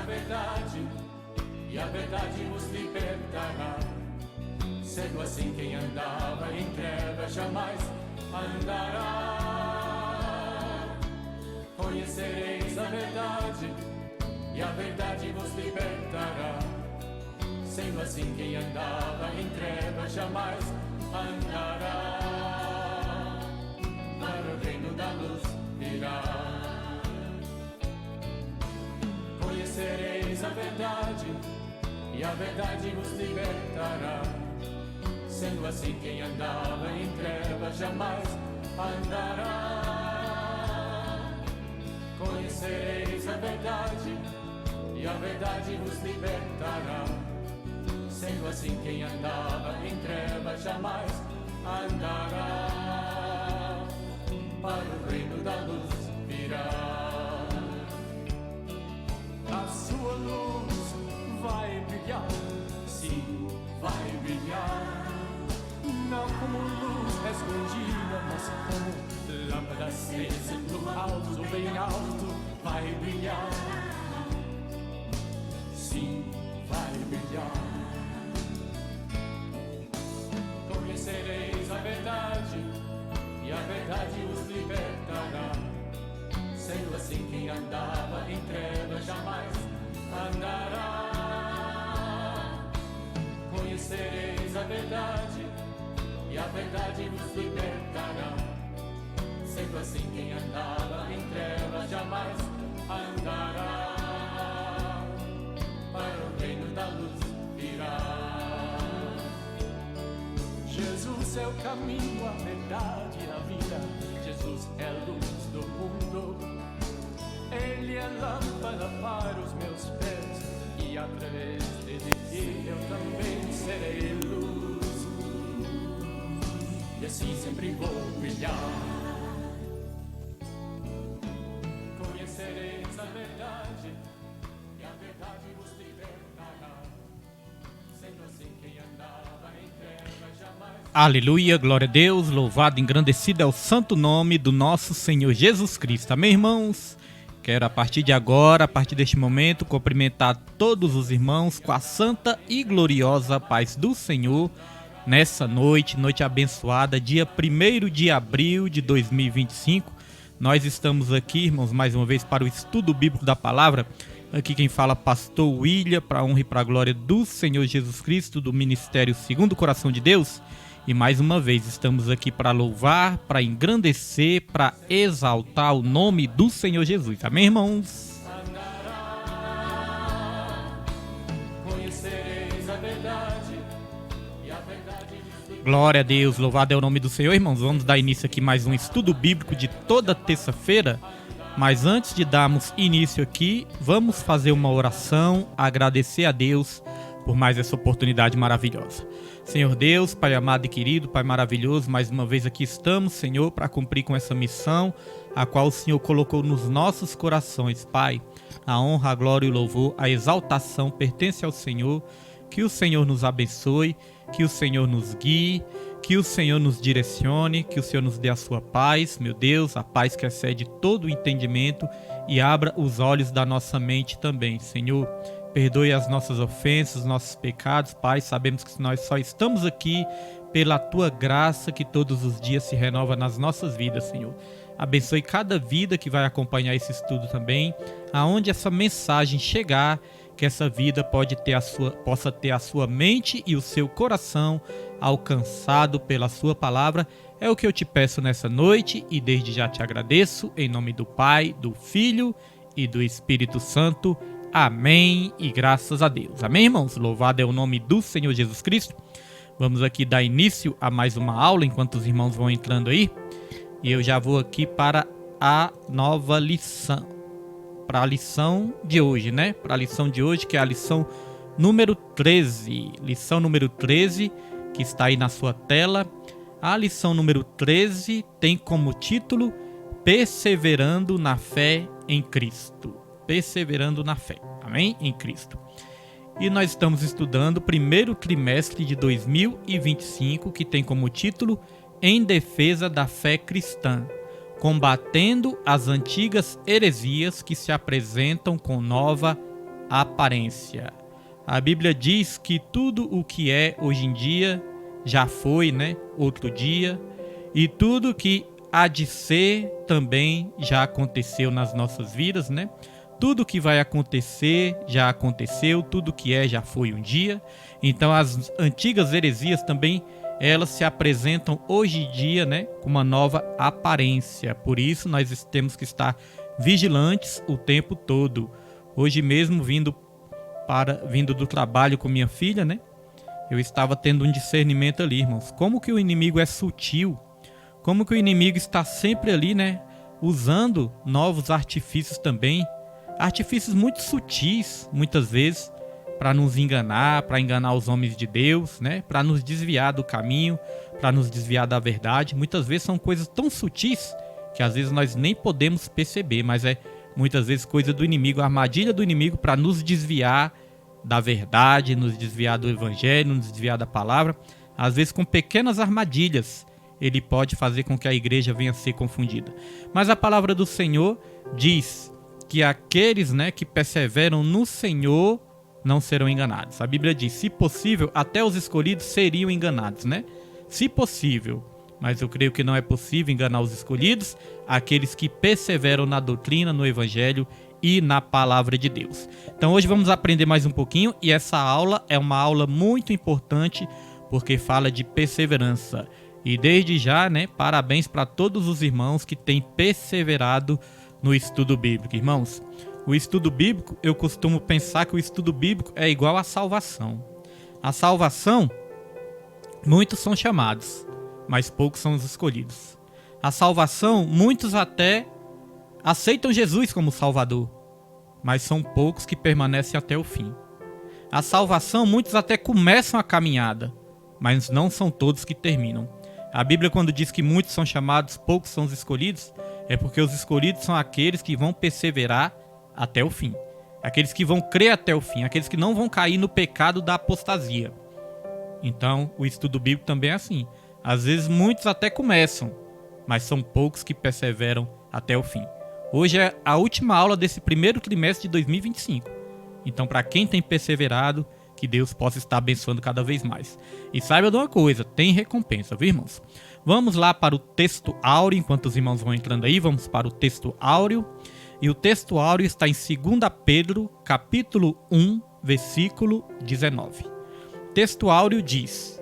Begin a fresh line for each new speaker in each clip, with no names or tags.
verdade, e a verdade vos libertará. Sendo assim, quem andava em trevas jamais andará. Conhecereis a verdade, e a verdade vos libertará. Sendo assim, quem andava em trevas jamais andará. Para o reino da luz virá. Conhecereis a verdade, e a verdade vos libertará. Sendo assim, quem andava em trevas jamais andará. Conhecereis a verdade, e a verdade vos libertará. Sendo assim, quem andava em trevas jamais andará. Para o reino da luz virá. A sua luz vai brilhar, sim, vai brilhar. Não como luz escondida, mas como lâmpada acesa no alto, bem alto, vai brilhar. Sim, vai brilhar. Conhecereis a verdade, e a verdade os libertará. Sendo assim, quem andava em trevas jamais andará. Conhecereis a verdade, e a verdade vos libertará. Sendo assim, quem andava em trevas jamais andará. Para o reino da luz virá. Jesus é o caminho, a verdade e a vida. Jesus é a luz do mundo. Ele é lâmpada para os meus pés, e através dele eu também serei luz. E assim sempre vou brilhar. Conhecereis a verdade, e a verdade vos libertará. Sendo assim, quem andava em trevas jamais...
Aleluia, glória a Deus, louvado, engrandecido é o santo nome do nosso Senhor Jesus Cristo. Amém, irmãos? Quero a partir de agora, a partir deste momento, cumprimentar todos os irmãos com a santa e gloriosa paz do Senhor. Nessa noite abençoada, dia 1º de abril de 2025, nós estamos aqui, irmãos, mais uma vez para o estudo bíblico da palavra. Aqui quem fala, pastor William, para a honra e para a glória do Senhor Jesus Cristo, do Ministério Segundo o Coração de Deus. E mais uma vez estamos aqui para louvar, para engrandecer, para exaltar o nome do Senhor Jesus. Amém, irmãos? Glória a Deus, louvado é o nome do Senhor, irmãos. Vamos dar início aqui mais um estudo bíblico de toda terça-feira. Mas antes de darmos início aqui, vamos fazer uma oração, agradecer a Deus por mais essa oportunidade maravilhosa. Senhor Deus, Pai amado e querido, Pai maravilhoso, mais uma vez aqui estamos, Senhor, para cumprir com essa missão, a qual o Senhor colocou nos nossos corações, Pai. A honra, a glória e o louvor, a exaltação pertence ao Senhor. Que o Senhor nos abençoe, que o Senhor nos guie, que o Senhor nos direcione, que o Senhor nos dê a sua paz, meu Deus, a paz que excede todo o entendimento, e abra os olhos da nossa mente também, Senhor. Perdoe as nossas ofensas, os nossos pecados, Pai. Sabemos que nós só estamos aqui pela Tua graça que todos os dias se renova nas nossas vidas, Senhor. Abençoe cada vida que vai acompanhar esse estudo também, aonde essa mensagem chegar, que essa vida possa ter a sua mente e o seu coração alcançado pela sua palavra. É o que eu te peço nessa noite e desde já te agradeço, em nome do Pai, do Filho e do Espírito Santo. Amém e graças a Deus. Amém, irmãos? Louvado é o nome do Senhor Jesus Cristo. Vamos aqui dar início a mais uma aula enquanto os irmãos vão entrando aí. E eu já vou aqui para a nova lição. Para a lição de hoje, né? Para a lição de hoje, que é a lição número 13. Lição número 13, que está aí na sua tela. A lição número 13 tem como título Perseverando na Fé em Cristo. Perseverando na fé, amém? Em Cristo. E nós estamos estudando o primeiro trimestre de 2025, que tem como título Em Defesa da Fé Cristã, combatendo as antigas heresias que se apresentam com nova aparência. A Bíblia diz que tudo o que é hoje em dia já foi, né, outro dia, e tudo que há de ser também já aconteceu nas nossas vidas, né? Tudo que vai acontecer já aconteceu, tudo que é já foi um dia. Então as antigas heresias também, elas se apresentam hoje em dia, né, com uma nova aparência. Por isso nós temos que estar vigilantes o tempo todo. Hoje mesmo, vindo do trabalho com minha filha, né, eu estava tendo um discernimento ali, irmãos. Como que o inimigo é sutil, como que o inimigo está sempre ali, né, usando novos artifícios também, artifícios muito sutis, muitas vezes, para nos enganar, para enganar os homens de Deus, né, para nos desviar do caminho, para nos desviar da verdade. Muitas vezes são coisas tão sutis que às vezes nós nem podemos perceber, mas é muitas vezes coisa do inimigo, armadilha do inimigo para nos desviar da verdade, nos desviar do evangelho, nos desviar da palavra. Às vezes com pequenas armadilhas ele pode fazer com que a igreja venha a ser confundida. Mas a palavra do Senhor diz que aqueles, né, que perseveram no Senhor não serão enganados. A Bíblia diz, se possível, até os escolhidos seriam enganados, né? Se possível, mas eu creio que não é possível enganar os escolhidos, aqueles que perseveram na doutrina, no evangelho e na palavra de Deus. Então hoje vamos aprender mais um pouquinho, e essa aula é uma aula muito importante porque fala de perseverança. E desde já, né, parabéns para todos os irmãos que têm perseverado no estudo bíblico. Irmãos, o estudo bíblico, eu costumo pensar que o estudo bíblico é igual à salvação. A salvação, muitos são chamados, mas poucos são os escolhidos. A salvação, muitos até aceitam Jesus como Salvador, mas são poucos que permanecem até o fim. A salvação, muitos até começam a caminhada, mas não são todos que terminam. A Bíblia, quando diz que muitos são chamados, poucos são os escolhidos, é porque os escolhidos são aqueles que vão perseverar até o fim. Aqueles que vão crer até o fim, aqueles que não vão cair no pecado da apostasia. Então, o estudo bíblico também é assim. Às vezes, muitos até começam, mas são poucos que perseveram até o fim. Hoje é a última aula desse primeiro trimestre de 2025. Então, para quem tem perseverado, que Deus possa estar abençoando cada vez mais. E saiba de uma coisa, tem recompensa, viu, irmãos? Vamos lá para o texto áureo, enquanto os irmãos vão entrando aí, vamos para o texto áureo. E o texto áureo está em 2 Pedro, capítulo 1, versículo 19. O texto áureo diz: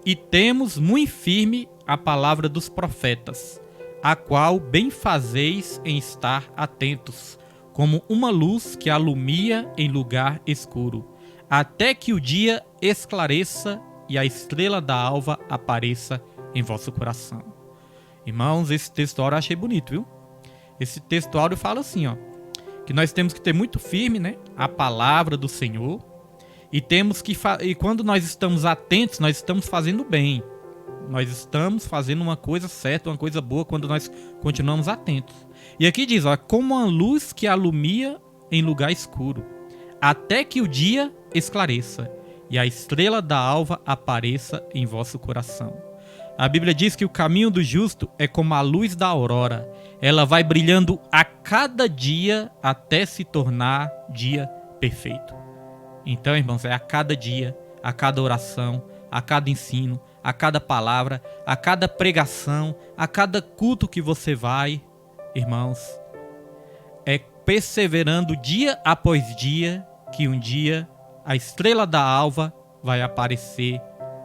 E temos muito firme a palavra dos profetas, a qual bem fazeis em estar atentos, como uma luz que alumia em lugar escuro, até que o dia esclareça e a estrela da alva apareça em vosso coração. Irmãos, esse texto áureo eu achei bonito, viu? Esse texto áureo fala assim, ó, que nós temos que ter muito firme, né, a palavra do Senhor, e temos que e quando nós estamos atentos, nós estamos fazendo bem. Nós estamos fazendo uma coisa certa, uma coisa boa quando nós continuamos atentos. E aqui diz, ó, como uma luz que alumia em lugar escuro, até que o dia esclareça e a estrela da alva apareça em vosso coração. A Bíblia diz que o caminho do justo é como a luz da aurora. Ela vai brilhando a cada dia até se tornar dia perfeito. Então, irmãos, é a cada dia, a cada oração, a cada ensino, a cada palavra, a cada pregação, a cada culto que você vai, irmãos, é perseverando dia após dia que um dia a estrela da alva vai aparecer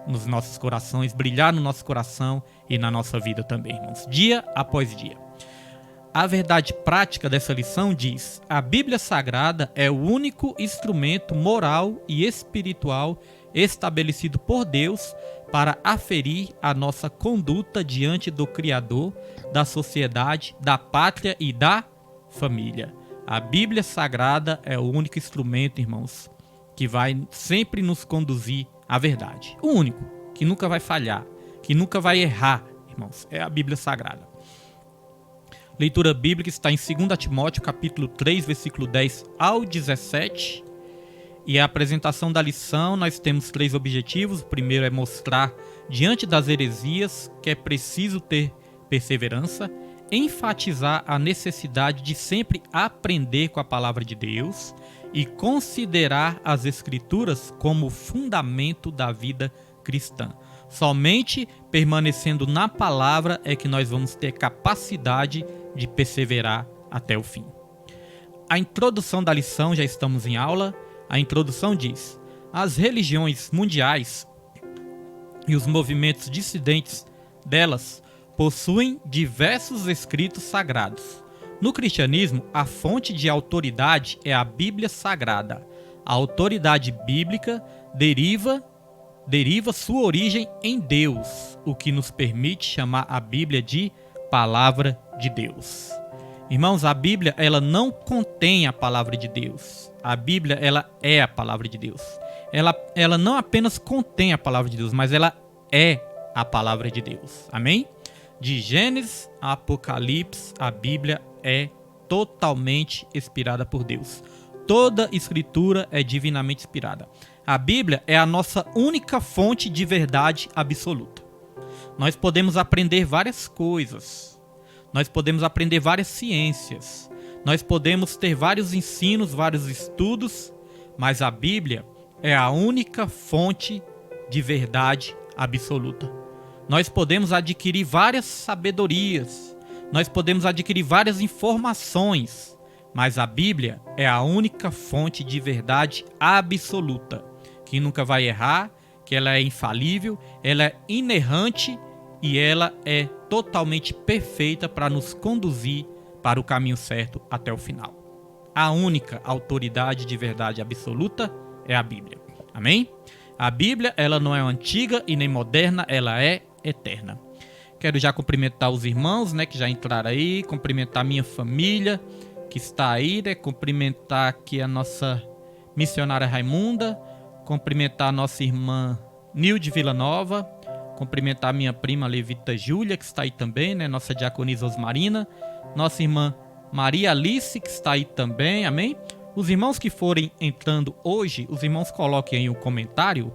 nos nossos corações, brilhar no nosso coração e na nossa vida também, irmãos, dia após dia. A verdade prática dessa lição diz: a Bíblia Sagrada é o único instrumento moral e espiritual estabelecido por Deus para aferir a nossa conduta diante do Criador, da sociedade, da pátria e da família. A Bíblia Sagrada é o único instrumento, irmãos, que vai sempre nos conduzir à verdade. O único, que nunca vai falhar, que nunca vai errar, irmãos, é a Bíblia Sagrada. Leitura bíblica está em 2 Timóteo, capítulo 3, versículo 10 ao 17. E a apresentação da lição, nós temos 3 objetivos. O primeiro é mostrar, diante das heresias, que é preciso ter perseverança, enfatizar a necessidade de sempre aprender com a palavra de Deus e considerar as Escrituras como fundamento da vida cristã. Somente permanecendo na palavra é que nós vamos ter capacidade de perseverar até o fim. A introdução da lição, já estamos em aula. A introdução diz: as religiões mundiais e os movimentos dissidentes delas possuem diversos escritos sagrados. No cristianismo, a fonte de autoridade é a Bíblia Sagrada. A autoridade bíblica deriva sua origem em Deus, o que nos permite chamar a Bíblia de Palavra de Deus. Irmãos, a Bíblia ela não contém a Palavra de Deus. A Bíblia ela é a Palavra de Deus. Ela não apenas contém a Palavra de Deus, mas ela é a Palavra de Deus. Amém? De Gênesis a Apocalipse, a Bíblia é totalmente inspirada por Deus. Toda escritura é divinamente inspirada. A Bíblia é a nossa única fonte de verdade absoluta. Nós podemos aprender várias coisas. Nós podemos aprender várias ciências. Nós podemos ter vários ensinos, vários estudos, mas a Bíblia é a única fonte de verdade absoluta. Nós podemos adquirir várias sabedorias, nós podemos adquirir várias informações, mas a Bíblia é a única fonte de verdade absoluta, que nunca vai errar, que ela é infalível, ela é inerrante e ela é totalmente perfeita para nos conduzir para o caminho certo até o final. A única autoridade de verdade absoluta é a Bíblia. Amém? A Bíblia, ela não é antiga e nem moderna, ela é eterna. Quero já cumprimentar os irmãos, né, que já entraram aí, cumprimentar minha família que está aí, né, cumprimentar aqui a nossa missionária Raimunda, cumprimentar a nossa irmã Nilde Villanova, cumprimentar minha prima Levita Júlia, que está aí também, né, nossa diaconisa Osmarina, nossa irmã Maria Alice, que está aí também, amém? Os irmãos que forem entrando hoje, os irmãos coloquem aí um comentário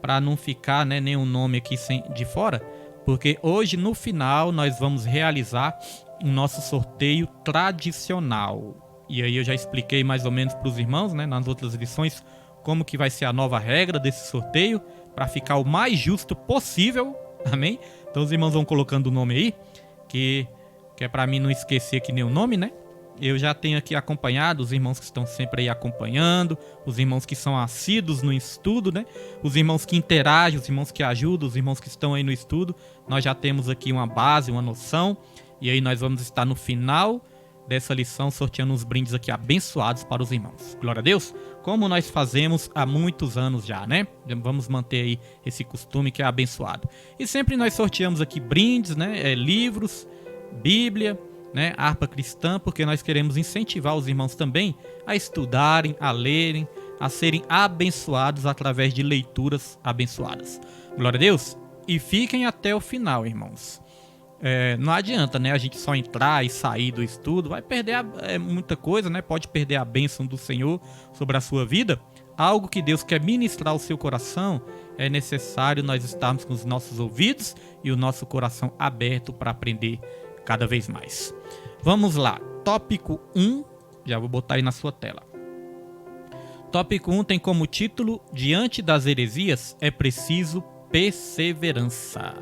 para não ficar, né, nenhum nome aqui de fora, porque hoje no final nós vamos realizar o nosso sorteio tradicional. E aí eu já expliquei mais ou menos para os irmãos, né, nas outras lições, como que vai ser a nova regra desse sorteio, para ficar o mais justo possível, amém? Então os irmãos vão colocando o nome aí, que é para mim não esquecer aqui nenhum nome, né? Eu já tenho aqui acompanhado os irmãos que estão sempre aí acompanhando, os irmãos que são assíduos no estudo, né? Os irmãos que interagem, os irmãos que ajudam, os irmãos que estão aí no estudo. Nós já temos aqui uma base, uma noção. E aí nós vamos estar no final dessa lição sorteando uns brindes aqui abençoados para os irmãos. Glória a Deus! Como nós fazemos há muitos anos já, né? Vamos manter aí esse costume que é abençoado. E sempre nós sorteamos aqui brindes, né? Livros, Bíblia, né, harpa cristã, porque nós queremos incentivar os irmãos também a estudarem, a lerem, a serem abençoados através de leituras abençoadas. Glória a Deus! E fiquem até o final, irmãos. Não adianta, né, a gente só entrar e sair do estudo, vai perder muita coisa, né? Pode perder a bênção do Senhor sobre a sua vida. Algo que Deus quer ministrar ao seu coração, é necessário nós estarmos com os nossos ouvidos e o nosso coração aberto para aprender cada vez mais. Vamos lá, tópico 1, já vou botar aí na sua tela. Tópico 1 tem como título: diante das heresias é preciso perseverança.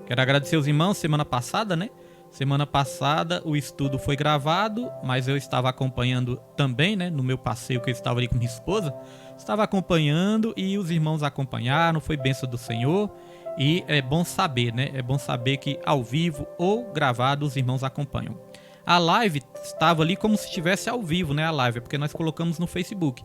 Quero agradecer os irmãos, semana passada, né? Semana passada o estudo foi gravado, mas eu estava acompanhando também, né? No meu passeio que eu estava ali com minha esposa, estava acompanhando e os irmãos acompanharam, foi bênção do Senhor. E é bom saber, né? É bom saber que ao vivo ou gravado os irmãos acompanham. A live estava ali como se estivesse ao vivo, né? A live, porque nós colocamos no Facebook.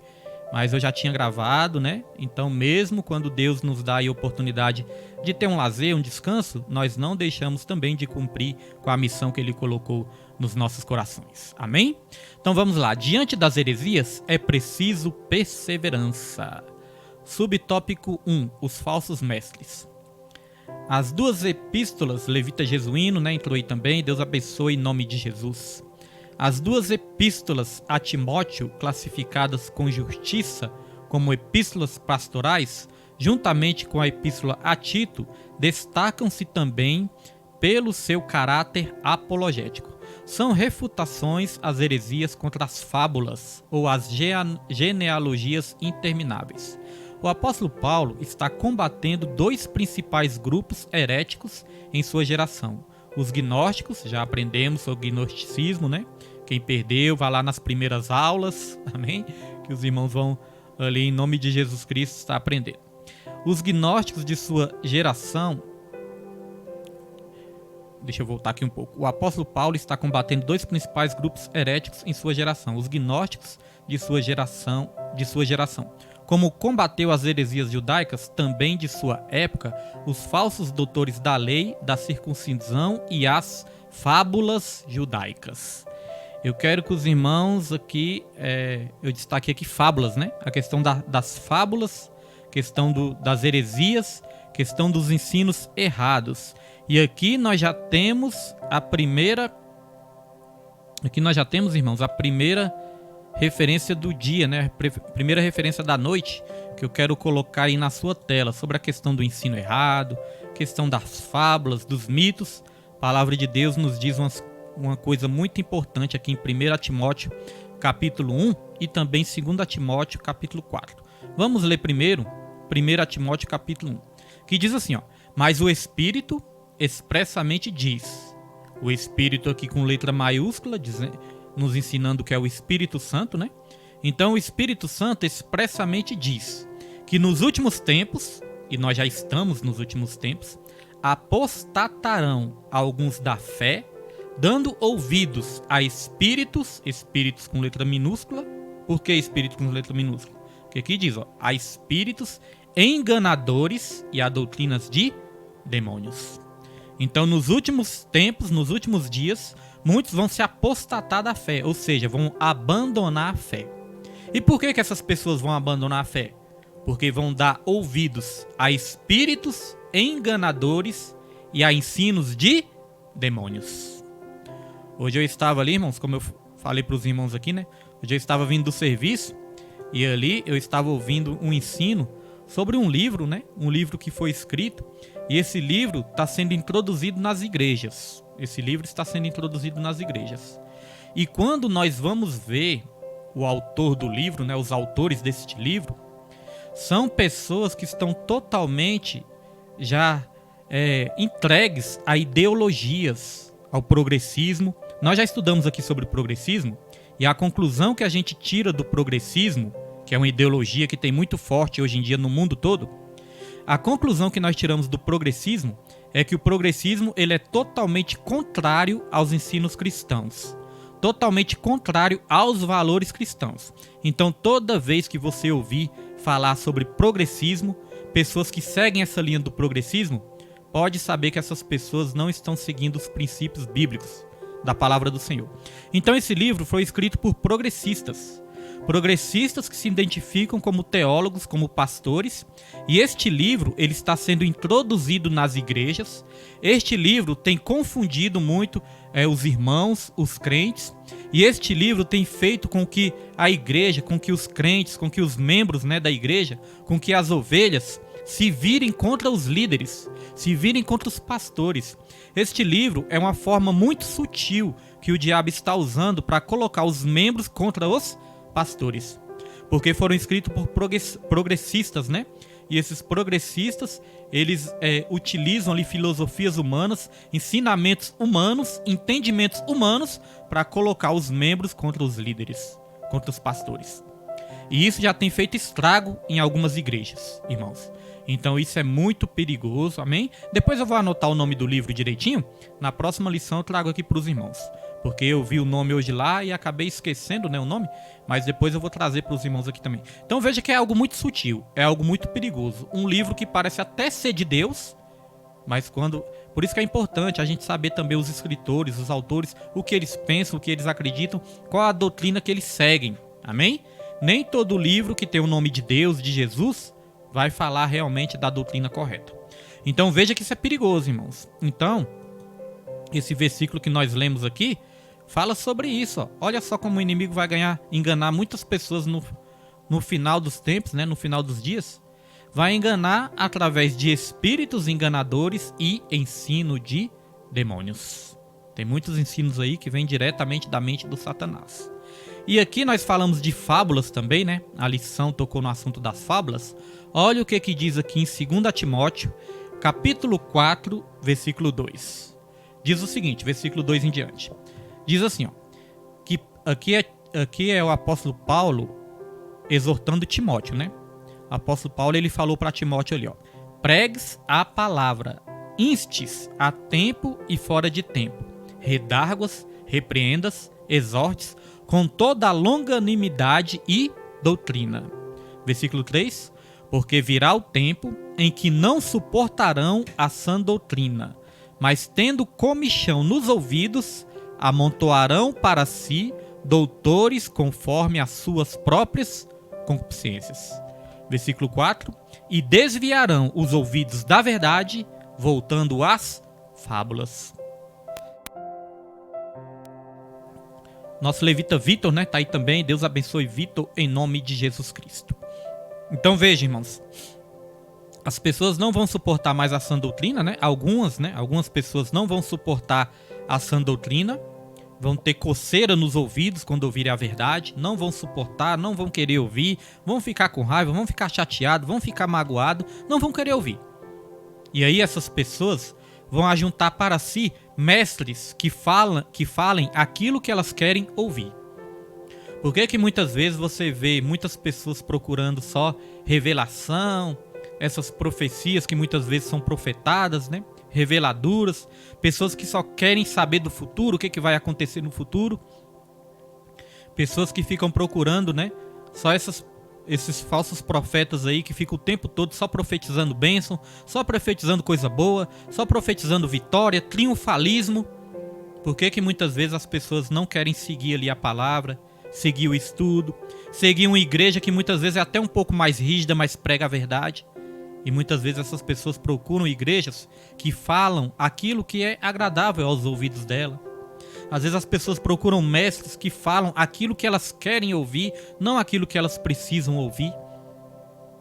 Mas eu já tinha gravado, né? Então mesmo quando Deus nos dá a oportunidade de ter um lazer, um descanso, nós não deixamos também de cumprir com a missão que Ele colocou nos nossos corações. Amém? Então vamos lá. Diante das heresias é preciso perseverança. Subtópico 1. Os falsos mestres. As duas epístolas, Levita Jesuíno, né, entrou aí também, Deus abençoe em nome de Jesus. As duas epístolas a Timóteo, classificadas com justiça como epístolas pastorais, juntamente com a epístola a Tito, destacam-se também pelo seu caráter apologético. são refutações às heresias contra as fábulas ou as genealogias intermináveis. O apóstolo Paulo está combatendo dois principais grupos heréticos em sua geração. Os gnósticos, já aprendemos sobre gnosticismo, né? Quem perdeu, vai lá nas primeiras aulas, amém? Que os irmãos vão ali em nome de Jesus Cristo estar aprendendo. Os gnósticos de sua geração. Deixa eu voltar aqui um pouco. O apóstolo Paulo está combatendo dois principais grupos heréticos em sua geração. Os gnósticos de sua geração. Como combateu as heresias judaicas, também de sua época, os falsos doutores da lei, da circuncisão e as fábulas judaicas. Eu quero que os irmãos aqui, eu destaquei aqui fábulas, né? A questão das fábulas, questão das heresias, questão dos ensinos errados. E aqui nós já temos a primeira... Aqui nós já temos, irmãos, a primeira referência do dia, né? Primeira referência da noite, que eu quero colocar aí na sua tela, sobre a questão do ensino errado, questão das fábulas, dos mitos. A palavra de Deus nos diz uma coisa muito importante aqui em 1 Timóteo capítulo 1 e também 2 Timóteo capítulo 4. Vamos ler primeiro 1 Timóteo capítulo 1, que diz assim, ó: mas o Espírito expressamente diz, o Espírito aqui com letra maiúscula, nos ensinando que é o Espírito Santo, né? Então o Espírito Santo expressamente diz que nos últimos tempos, e nós já estamos nos últimos tempos, apostatarão alguns da fé, dando ouvidos a espíritos com letra minúscula. Por que espírito com letra minúscula? Porque aqui diz, ó, a espíritos enganadores e a doutrinas de demônios. Então, nos últimos tempos, nos últimos dias, muitos vão se apostatar da fé, ou seja, vão abandonar a fé. E por que essas pessoas vão abandonar a fé? Porque vão dar ouvidos a espíritos enganadores e a ensinos de demônios. Hoje eu estava ali, irmãos, como eu falei para os irmãos aqui, né? Hoje eu estava vindo do serviço e ali eu estava ouvindo um ensino sobre um livro, né? Um livro que foi escrito, e esse livro está sendo introduzido nas igrejas. Esse livro está sendo introduzido nas igrejas. E quando nós vamos ver o autor do livro, né? Os autores deste livro, são pessoas que estão totalmente já entregues a ideologias, ao progressismo. Nós já estudamos aqui sobre o progressismo, e a conclusão que a gente tira do progressismo, que é uma ideologia que tem muito forte hoje em dia no mundo todo, a conclusão que nós tiramos do progressismo é que o progressismo ele é totalmente contrário aos ensinos cristãos, totalmente contrário aos valores cristãos. Então, toda vez que você ouvir falar sobre progressismo, pessoas que seguem essa linha do progressismo, pode saber que essas pessoas não estão seguindo os princípios bíblicos da palavra do Senhor. Então, esse livro foi escrito por progressistas que se identificam como teólogos, como pastores, e este livro ele está sendo introduzido nas igrejas. Este livro tem confundido muito os irmãos, os crentes, e este livro tem feito com que a igreja, com que os crentes, com que os membros, né, da igreja, com que as ovelhas se virem contra os líderes, se virem contra os pastores. Este livro é uma forma muito sutil que o diabo está usando para colocar os membros contra os pastores, porque foram escritos por progressistas, né? E esses progressistas, eles utilizam ali filosofias humanas, ensinamentos humanos, entendimentos humanos, para colocar os membros contra os líderes, contra os pastores. E isso já tem feito estrago em algumas igrejas, irmãos. Então isso é muito perigoso, amém? Depois eu vou anotar o nome do livro direitinho. Na próxima lição eu trago aqui para os irmãos, porque eu vi o nome hoje lá e acabei esquecendo, né, o nome. Mas depois eu vou trazer para os irmãos aqui também. Então veja que é algo muito sutil, é algo muito perigoso. Um livro que parece até ser de Deus, mas quando... Por isso que é importante a gente saber também os escritores, os autores, o que eles pensam, o que eles acreditam, qual a doutrina que eles seguem, amém? Nem todo livro que tem o nome de Deus, de Jesus, vai falar realmente da doutrina correta. Então veja que isso é perigoso, irmãos. Então, esse versículo que nós lemos aqui fala sobre isso. Ó. Olha só como o inimigo vai enganar muitas pessoas no final dos tempos, né? No final dos dias. Vai enganar através de espíritos enganadores e ensino de demônios. Tem muitos ensinos aí que vêm diretamente da mente do Satanás. E aqui nós falamos de fábulas também, né? A lição tocou no assunto das fábulas. Olha o que diz aqui em 2 Timóteo, capítulo 4, versículo 2. Diz o seguinte, versículo 2 em diante. Diz assim, ó, que aqui é o apóstolo Paulo exortando Timóteo, né? O apóstolo Paulo, ele falou para Timóteo ali, ó: pregues a palavra, instes a tempo e fora de tempo, redarguas, repreendas, exortes, com toda a longanimidade e doutrina. Versículo 3. Porque virá o tempo em que não suportarão a sã doutrina, mas tendo comichão nos ouvidos, amontoarão para si doutores conforme as suas próprias concupiscências. Versículo 4. E desviarão os ouvidos da verdade, voltando às fábulas. Nosso levita Vitor, né, tá aí também. Deus abençoe Vitor em nome de Jesus Cristo. Então veja, irmãos, as pessoas não vão suportar mais a sã doutrina, né? Algumas pessoas não vão suportar a sã doutrina, vão ter coceira nos ouvidos quando ouvirem a verdade, não vão suportar, não vão querer ouvir, vão ficar com raiva, vão ficar chateados, vão ficar magoados, não vão querer ouvir. E aí essas pessoas vão ajuntar para si mestres que falem aquilo que elas querem ouvir. Por que muitas vezes você vê muitas pessoas procurando só revelação, essas profecias que muitas vezes são profetadas, né? Reveladuras, pessoas que só querem saber do futuro, o que vai acontecer no futuro, pessoas que ficam procurando, né? Só esses falsos profetas aí que ficam o tempo todo só profetizando bênção, só profetizando coisa boa, só profetizando vitória, triunfalismo. Por que muitas vezes as pessoas não querem seguir ali a palavra, seguir o estudo, seguir uma igreja que muitas vezes é até um pouco mais rígida, mas prega a verdade? E muitas vezes essas pessoas procuram igrejas que falam aquilo que é agradável aos ouvidos dela. Às vezes as pessoas procuram mestres que falam aquilo que elas querem ouvir, não aquilo que elas precisam ouvir.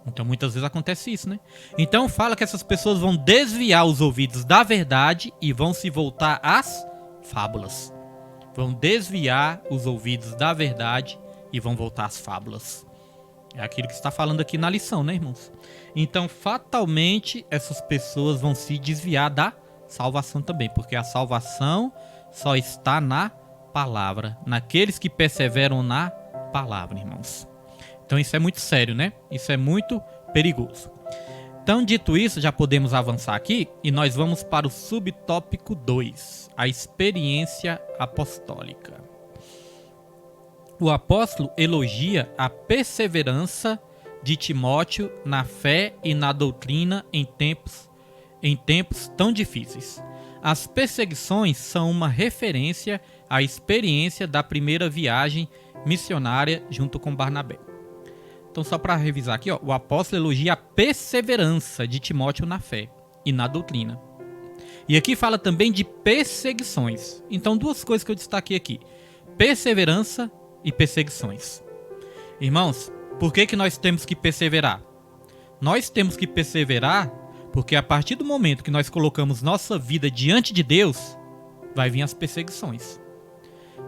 Então muitas vezes acontece isso, né? Então fala que essas pessoas vão desviar os ouvidos da verdade e vão se voltar às fábulas. Vão desviar os ouvidos da verdade e vão voltar às fábulas. É aquilo que está falando aqui na lição, né, irmãos? Então, fatalmente, essas pessoas vão se desviar da salvação também, porque a salvação só está na palavra, naqueles que perseveram na palavra, irmãos. Então, isso é muito sério, né? Isso é muito perigoso. Então, dito isso, já podemos avançar aqui e nós vamos para o subtópico 2, a experiência apostólica. O apóstolo elogia a perseverança de Timóteo na fé e na doutrina em tempos tão difíceis. As perseguições são uma referência à experiência da primeira viagem missionária junto com Barnabé. Então, só para revisar aqui, ó, o apóstolo elogia a perseverança de Timóteo na fé e na doutrina. E aqui fala também de perseguições. Então, duas coisas que eu destaquei aqui: perseverança e perseguições. Irmãos, por que nós temos que perseverar? Nós temos que perseverar porque a partir do momento que nós colocamos nossa vida diante de Deus, vai vir as perseguições.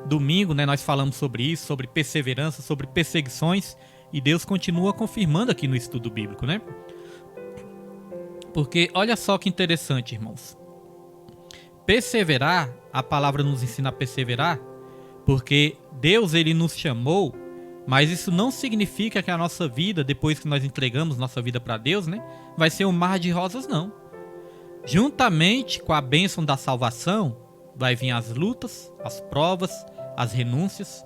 Domingo, né, nós falamos sobre isso, sobre perseverança, sobre perseguições, e Deus continua confirmando aqui no estudo bíblico, né? Porque olha só que interessante, irmãos. Perseverar, a palavra nos ensina a perseverar, porque Deus, ele nos chamou, mas isso não significa que a nossa vida, depois que nós entregamos nossa vida para Deus, né, vai ser um mar de rosas, não. Juntamente com a bênção da salvação, vai vir as lutas, as provas, as renúncias,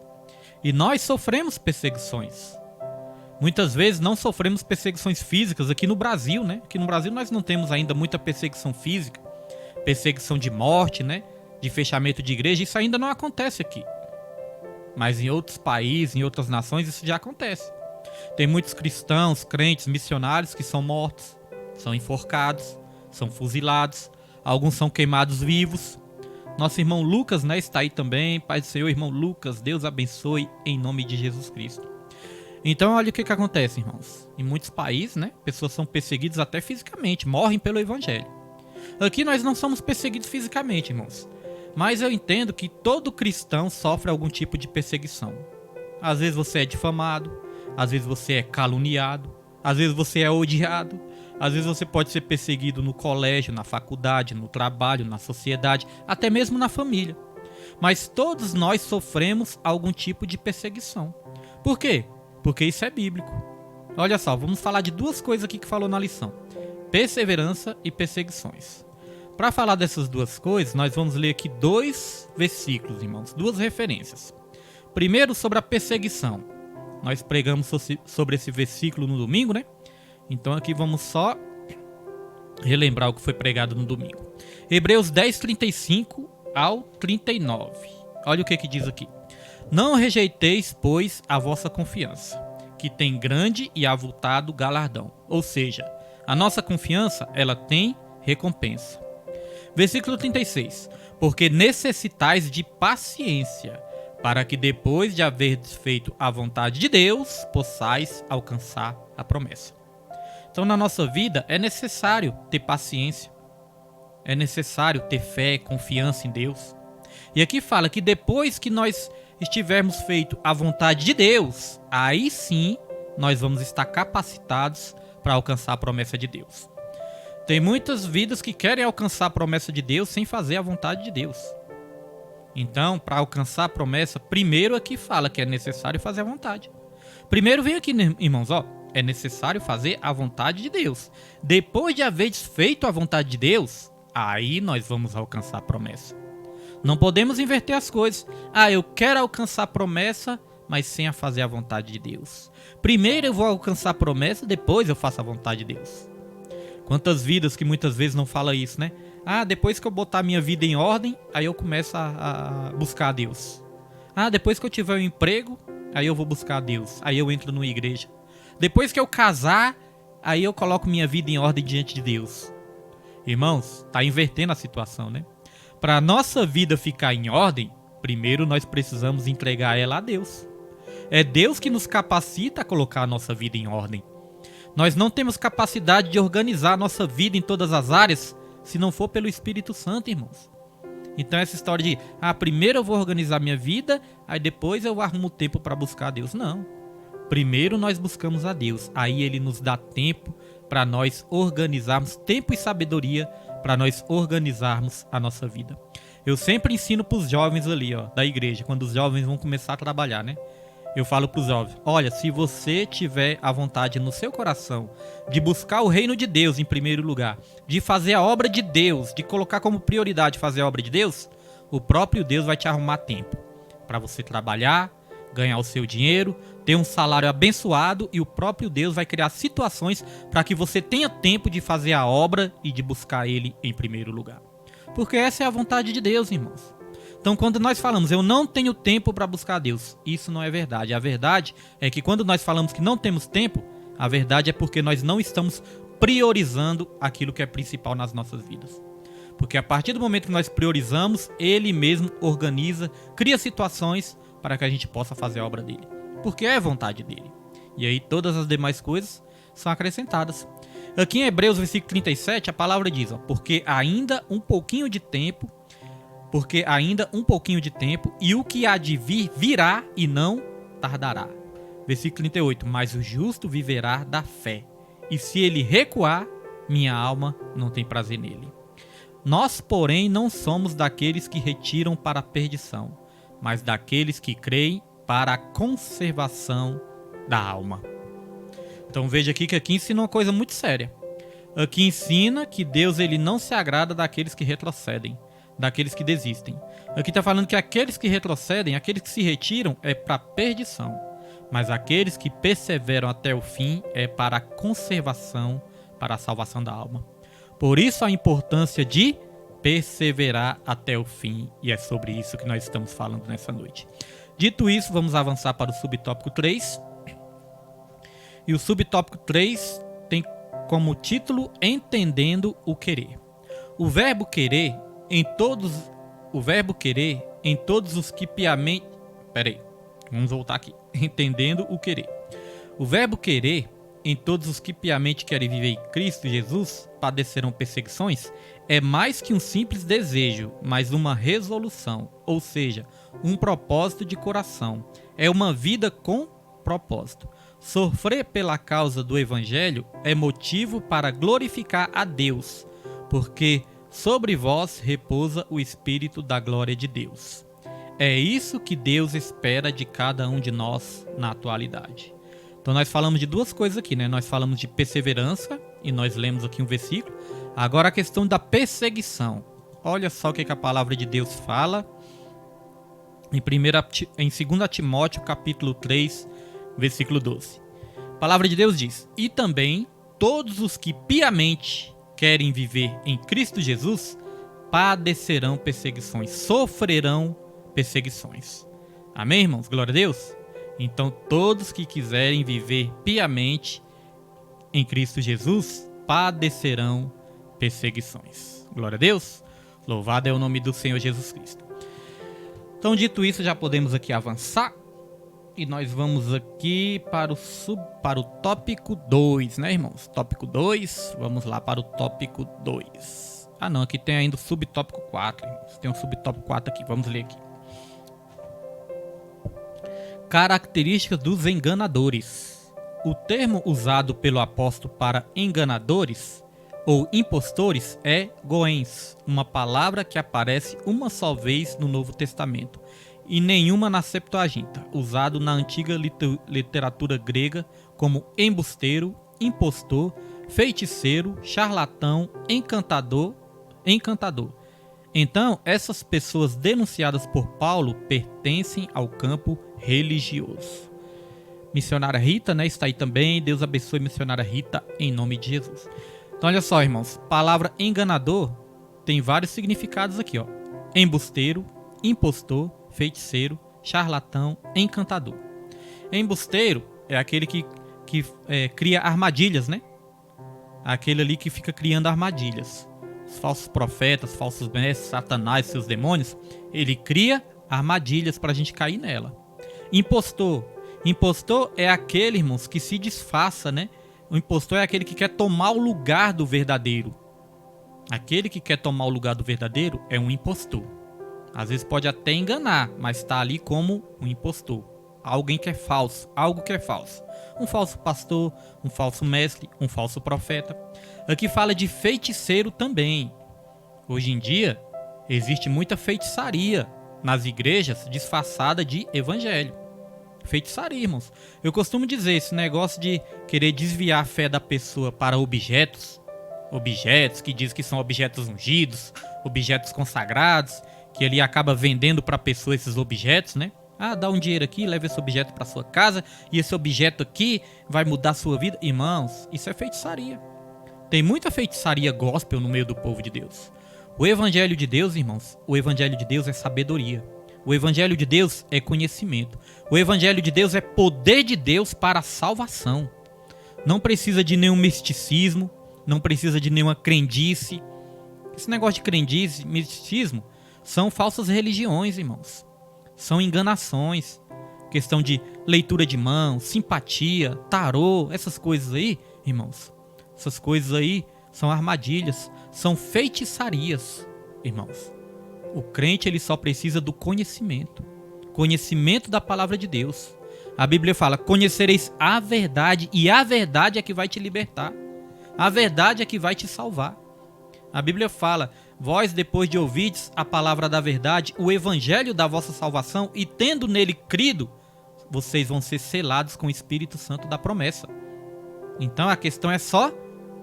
e nós sofremos perseguições. Muitas vezes não sofremos perseguições físicas aqui no Brasil, né? Aqui no Brasil nós não temos ainda muita perseguição física, perseguição de morte, né? De fechamento de igreja, isso ainda não acontece aqui. Mas em outros países, em outras nações, isso já acontece. Tem muitos cristãos, crentes, missionários que são mortos, são enforcados, são fuzilados, alguns são queimados vivos. Nosso irmão Lucas, né, está aí também. Pai do Senhor, irmão Lucas, Deus abençoe em nome de Jesus Cristo. Então olha o que acontece, irmãos. Em muitos países, né, pessoas são perseguidas até fisicamente, morrem pelo evangelho. Aqui nós não somos perseguidos fisicamente, irmãos, Mas eu entendo que todo cristão sofre algum tipo de perseguição. Às vezes você é difamado, às vezes você é caluniado, às vezes você é odiado, às vezes você pode ser perseguido no colégio, na faculdade, no trabalho, na sociedade, até mesmo na família. Mas todos nós sofremos algum tipo de perseguição. Por quê? Porque isso é bíblico. Olha só, vamos falar de duas coisas aqui que falou na lição: perseverança e perseguições. Para falar dessas duas coisas, nós vamos ler aqui 2 versículos, irmãos, 2 referências. Primeiro, sobre a perseguição. Nós pregamos sobre esse versículo no domingo, né? Então aqui vamos só relembrar o que foi pregado no domingo. Hebreus 10, 35 ao 39. Olha o que diz aqui. Não rejeiteis, pois, a vossa confiança, que tem grande e avultado galardão. Ou seja, a nossa confiança, ela tem recompensa. Versículo 36. Porque necessitais de paciência, para que depois de haverdes feito a vontade de Deus, possais alcançar a promessa. Então, na nossa vida, é necessário ter paciência. É necessário ter fé, confiança em Deus. E aqui fala que depois que nós estivermos feito a vontade de Deus, aí sim nós vamos estar capacitados para alcançar a promessa de Deus. Tem muitas vidas que querem alcançar a promessa de Deus sem fazer a vontade de Deus. Então, para alcançar a promessa, primeiro aqui fala que é necessário fazer a vontade. Primeiro vem aqui, irmãos, ó, é necessário fazer a vontade de Deus. Depois de haver feito a vontade de Deus, aí nós vamos alcançar a promessa. Não podemos inverter as coisas. Eu quero alcançar a promessa, mas sem fazer a vontade de Deus. Primeiro eu vou alcançar a promessa, depois eu faço a vontade de Deus. Quantas vidas que muitas vezes não falam isso, né? Depois que eu botar minha vida em ordem, aí eu começo a buscar a Deus. Depois que eu tiver um emprego, aí eu vou buscar a Deus. Aí eu entro numa igreja. Depois que eu casar, aí eu coloco minha vida em ordem diante de Deus. Irmãos, tá invertendo a situação, né? Para a nossa vida ficar em ordem, primeiro nós precisamos entregar ela a Deus. É Deus que nos capacita a colocar a nossa vida em ordem. Nós não temos capacidade de organizar a nossa vida em todas as áreas se não for pelo Espírito Santo, irmãos. Então essa história de, primeiro eu vou organizar minha vida, aí depois eu arrumo tempo para buscar a Deus. Não. Primeiro nós buscamos a Deus, aí Ele nos dá tempo para nós organizarmos, tempo e sabedoria para nós organizarmos a nossa vida. Eu sempre ensino para os jovens ali, da igreja, quando os jovens vão começar a trabalhar, né? Eu falo para os jovens, olha, se você tiver a vontade no seu coração de buscar o reino de Deus em primeiro lugar, de fazer a obra de Deus, de colocar como prioridade fazer a obra de Deus, o próprio Deus vai te arrumar tempo para você trabalhar, ganhar o seu dinheiro, ter um salário abençoado, e o próprio Deus vai criar situações para que você tenha tempo de fazer a obra e de buscar Ele em primeiro lugar. Porque essa é a vontade de Deus, irmãos. Então, quando nós falamos, eu não tenho tempo para buscar a Deus, isso não é verdade. A verdade é que quando nós falamos que não temos tempo, a verdade é porque nós não estamos priorizando aquilo que é principal nas nossas vidas. Porque a partir do momento que nós priorizamos, Ele mesmo organiza, cria situações para que a gente possa fazer a obra dele. Porque é vontade dele. E aí todas as demais coisas são acrescentadas. Aqui em Hebreus, versículo 37, a palavra diz, porque ainda um pouquinho de tempo, e o que há de vir, virá e não tardará. Versículo 38, mas o justo viverá da fé, e se ele recuar, minha alma não tem prazer nele. Nós, porém, não somos daqueles que retiram para a perdição, mas daqueles que creem para a conservação da alma. Então veja aqui que aqui ensina uma coisa muito séria. Aqui ensina que Deus ele não se agrada daqueles que retrocedem, daqueles que desistem. Aqui está falando que aqueles que retrocedem, aqueles que se retiram, é para a perdição. Mas aqueles que perseveram até o fim é para a conservação, para a salvação da alma. Por isso a importância de perseverar até o fim. E é sobre isso que nós estamos falando nessa noite. Dito isso, vamos avançar para o subtópico 3. E o subtópico 3 tem como título Entendendo o Querer. O verbo querer em todos os que piamente... Vamos voltar aqui. Entendendo o querer. O verbo querer em todos os que piamente querem viver em Cristo Jesus padecerão perseguições é mais que um simples desejo, mas uma resolução, ou seja, um propósito de coração. É uma vida com propósito. Sofrer pela causa do Evangelho é motivo para glorificar a Deus, porque sobre vós repousa o Espírito da glória de Deus. É isso que Deus espera de cada um de nós na atualidade. Então nós falamos de duas coisas aqui, né? Nós falamos de perseverança, e nós lemos aqui um versículo. Agora a questão da perseguição. Olha só o que a palavra de Deus fala em 2 Timóteo capítulo 3, versículo 12. A palavra de Deus diz: e também todos os que piamente querem viver em Cristo Jesus padecerão perseguições, sofrerão perseguições. Amém, irmãos? Glória a Deus. Então todos que quiserem viver piamente em Cristo Jesus padecerão perseguições. Glória a Deus. Louvado é o nome do Senhor Jesus Cristo. Então, dito isso, já podemos aqui avançar. E nós vamos aqui para o tópico 2, né, irmãos? Tópico 2, vamos lá para o tópico 2. Ah, não, aqui tem ainda o subtópico 4, irmãos. Tem um subtópico 4 aqui, vamos ler aqui. Características dos enganadores. O termo usado pelo apóstolo para enganadores ou impostores é goens, uma palavra que aparece uma só vez no Novo Testamento e nenhuma na Septuaginta, usado na antiga literatura grega como embusteiro, impostor, feiticeiro, charlatão, encantador. Então, essas pessoas denunciadas por Paulo pertencem ao campo religioso. Missionária Rita, né, está aí também. Deus abençoe missionária Rita em nome de Jesus. Então, olha só, irmãos. Palavra enganador tem vários significados aqui, ó. Embusteiro, impostor, feiticeiro, charlatão, encantador. Embusteiro é aquele que cria armadilhas, né? Aquele ali que fica criando armadilhas. Os falsos profetas, falsos mestres, Satanás, seus demônios, ele cria armadilhas para a gente cair nela. Impostor. Impostor é aquele, irmãos, que se disfarça, né? O impostor é aquele que quer tomar o lugar do verdadeiro. Aquele que quer tomar o lugar do verdadeiro é um impostor. Às vezes pode até enganar, mas está ali como um impostor. Alguém que é falso, algo que é falso. Um falso pastor, um falso mestre, um falso profeta. Aqui fala de feiticeiro também. Hoje em dia, existe muita feitiçaria nas igrejas disfarçada de evangelho. Feitiçaria, irmãos. Eu costumo dizer, esse negócio de querer desviar a fé da pessoa para objetos que diz que são objetos ungidos, objetos consagrados, que ele acaba vendendo para a pessoa esses objetos, né? Ah, dá um dinheiro aqui, leva esse objeto para sua casa e esse objeto aqui vai mudar a sua vida. Irmãos, isso é feitiçaria. Tem muita feitiçaria gospel no meio do povo de Deus. O evangelho de Deus, irmãos, o evangelho de Deus é sabedoria. O evangelho de Deus é conhecimento. O evangelho de Deus é poder de Deus para a salvação. Não precisa de nenhum misticismo, não precisa de nenhuma crendice. Esse negócio de crendice, misticismo, são falsas religiões, irmãos. São enganações. Questão de leitura de mão, simpatia, tarô, essas coisas aí, irmãos. Essas coisas aí são armadilhas, são feitiçarias, irmãos. O crente, ele só precisa do conhecimento. Conhecimento da palavra de Deus. A Bíblia fala: conhecereis a verdade, e a verdade é que vai te libertar. A verdade é que vai te salvar. A Bíblia fala: vós, depois de ouvirdes a palavra da verdade, o evangelho da vossa salvação, e tendo nele crido, vocês vão ser selados com o Espírito Santo da promessa. Então a questão é só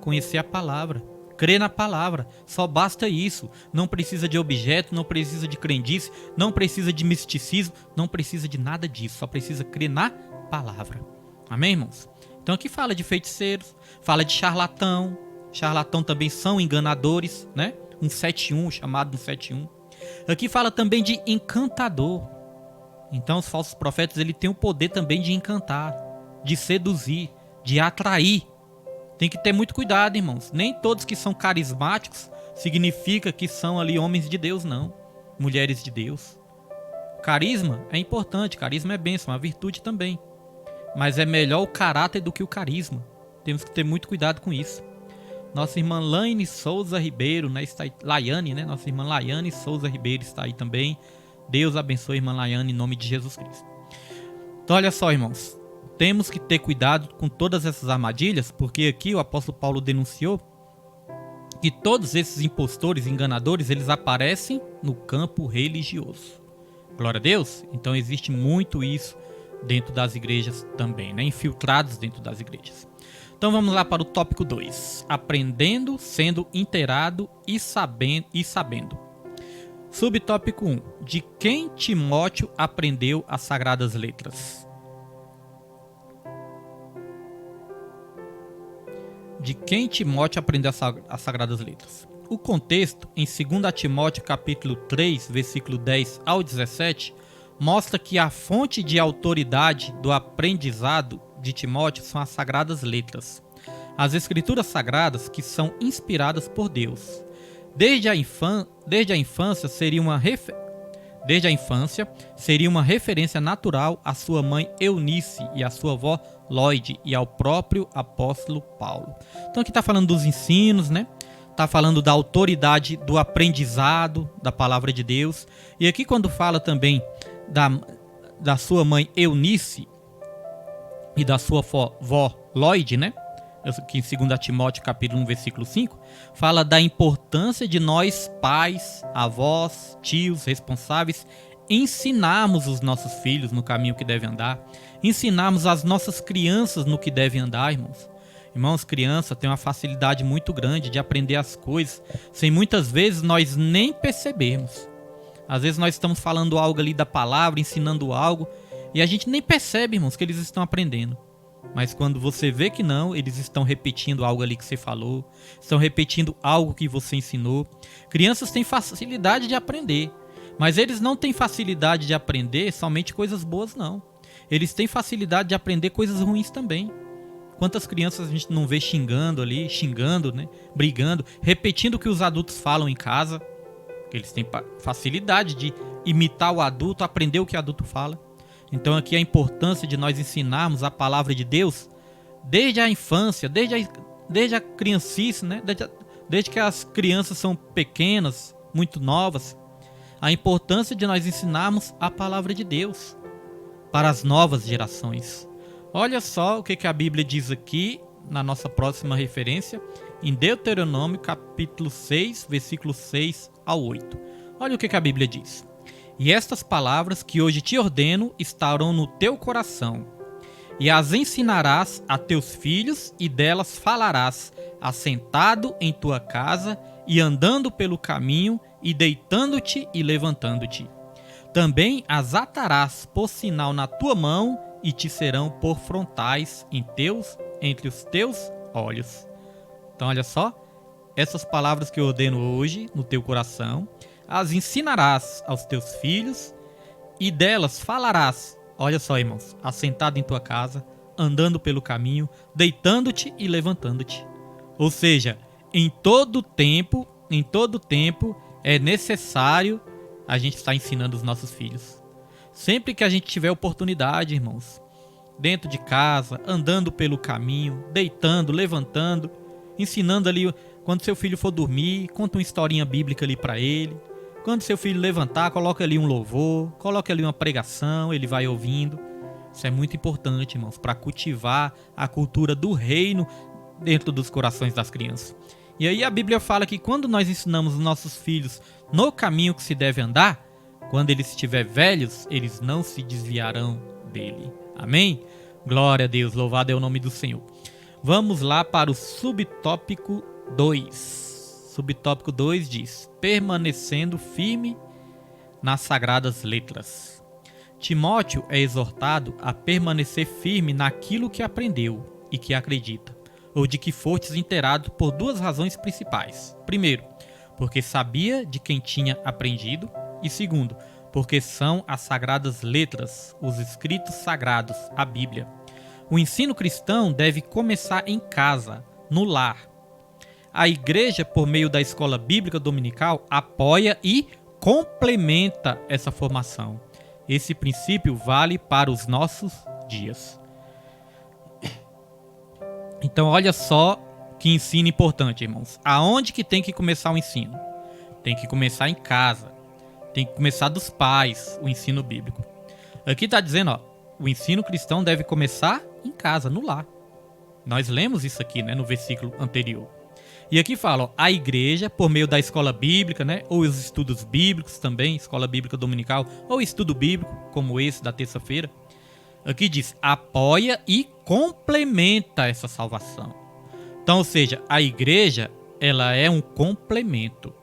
conhecer a palavra. Crer na palavra, só basta isso. Não precisa de objeto, não precisa de crendice, não precisa de misticismo, não precisa de nada disso. Só precisa crer na palavra. Amém, irmãos? Então aqui fala de feiticeiros, fala de charlatão. Charlatão também são enganadores, né? 171, chamado 171. Aqui fala também de encantador. Então os falsos profetas, ele tem o poder também de encantar, de seduzir, de atrair. Tem que ter muito cuidado, irmãos. Nem todos que são carismáticos significa que são ali homens de Deus, não. Mulheres de Deus. Carisma é importante, carisma é bênção, é uma virtude também. Mas é melhor o caráter do que o carisma. Temos que ter muito cuidado com isso. Nossa irmã Laine Souza Ribeiro, né, está aí, Laiane, né? Nossa irmã Laiane Souza Ribeiro está aí também. Deus abençoe a irmã Laiane em nome de Jesus Cristo. Então olha só, irmãos, temos que ter cuidado com todas essas armadilhas, porque aqui o apóstolo Paulo denunciou que todos esses impostores, enganadores, eles aparecem no campo religioso. Glória a Deus. Então existe muito isso dentro das igrejas também, né? Infiltrados dentro das igrejas. Então vamos lá para o tópico 2. Aprendendo, sendo inteirado e sabendo. Subtópico 1. De quem Timóteo aprendeu as Sagradas Letras? De quem Timóteo aprendeu as Sagradas Letras? O contexto, em 2 Timóteo capítulo 3, versículo 10 ao 17, mostra que a fonte de autoridade do aprendizado de Timóteo são as Sagradas Letras, as Escrituras Sagradas que são inspiradas por Deus. Desde a infância seria uma referência natural à sua mãe Eunice e à sua avó Lloyd e ao próprio apóstolo Paulo. Então aqui está falando dos ensinos, né? Está falando da autoridade do aprendizado da palavra de Deus. E aqui quando fala também da sua mãe Eunice e da sua vó Lloyd, né? Aqui em 2 Timóteo capítulo 1, versículo 5, fala da importância de nós pais, avós, tios, responsáveis, ensinarmos os nossos filhos no caminho que devem andar, ensinarmos as nossas crianças no que devem andar, irmãos. Irmãos, criança tem uma facilidade muito grande de aprender as coisas, sem muitas vezes nós nem percebermos. Às vezes nós estamos falando algo ali da palavra, ensinando algo, e a gente nem percebe, irmãos, que eles estão aprendendo. Mas quando você vê que não, eles estão repetindo algo ali que você falou, estão repetindo algo que você ensinou. Crianças têm facilidade de aprender, mas eles não têm facilidade de aprender somente coisas boas, não. Eles têm facilidade de aprender coisas ruins também. Quantas crianças a gente não vê xingando, né? Brigando, repetindo o que os adultos falam em casa. Eles têm facilidade de imitar o adulto, aprender o que o adulto fala. Então aqui a importância de nós ensinarmos a palavra de Deus desde a infância, desde a criancice, né? Desde que as crianças são pequenas, muito novas. A importância de nós ensinarmos a palavra de Deus para as novas gerações. Olha só o que a Bíblia diz aqui na nossa próxima referência, em Deuteronômio capítulo 6, versículo 6 ao 8. Olha o que a Bíblia diz. E estas palavras que hoje te ordeno estarão no teu coração, e as ensinarás a teus filhos, e delas falarás, assentado em tua casa, e andando pelo caminho, e deitando-te e levantando-te. Também as atarás por sinal na tua mão, e te serão por frontais entre os teus olhos. Então olha só, essas palavras que eu ordeno hoje no teu coração, as ensinarás aos teus filhos, e delas falarás, olha só, irmãos, assentado em tua casa, andando pelo caminho, deitando-te e levantando-te. Ou seja, em todo tempo é necessário a gente estar ensinando os nossos filhos. Sempre que a gente tiver oportunidade, irmãos, dentro de casa, andando pelo caminho, deitando, levantando, ensinando ali, quando seu filho for dormir, conta uma historinha bíblica ali para ele. Quando seu filho levantar, coloca ali um louvor, coloca ali uma pregação, ele vai ouvindo. Isso é muito importante, irmãos, para cultivar a cultura do reino dentro dos corações das crianças. E aí a Bíblia fala que quando nós ensinamos os nossos filhos no caminho que se deve andar, quando eles estiverem velhos, eles não se desviarão dele. Amém? Glória a Deus, louvado é o nome do Senhor. Vamos lá para o subtópico 2. Subtópico 2 diz: permanecendo firme nas sagradas letras. Timóteo é exortado a permanecer firme naquilo que aprendeu e que acredita, ou de que fostes inteirado por duas razões principais. Primeiro, porque sabia de quem tinha aprendido, e segundo, porque são as sagradas letras, os escritos sagrados, a Bíblia. O ensino cristão deve começar em casa, no lar. A igreja, por meio da escola bíblica dominical, apoia e complementa essa formação. Esse princípio vale para os nossos dias. Então olha só que ensino importante, irmãos. Aonde que tem que começar o ensino? Tem que começar em casa. Tem que começar dos pais, o ensino bíblico. Aqui está dizendo, ó, o ensino cristão deve começar em casa, no lar. Nós lemos isso aqui, né, no versículo anterior. E aqui fala, ó, a igreja, por meio da escola bíblica, né, ou os estudos bíblicos também, escola bíblica dominical, ou estudo bíblico, como esse da terça-feira. Aqui diz, apoia e complementa essa salvação. Então, ou seja, a igreja, ela é um complemento.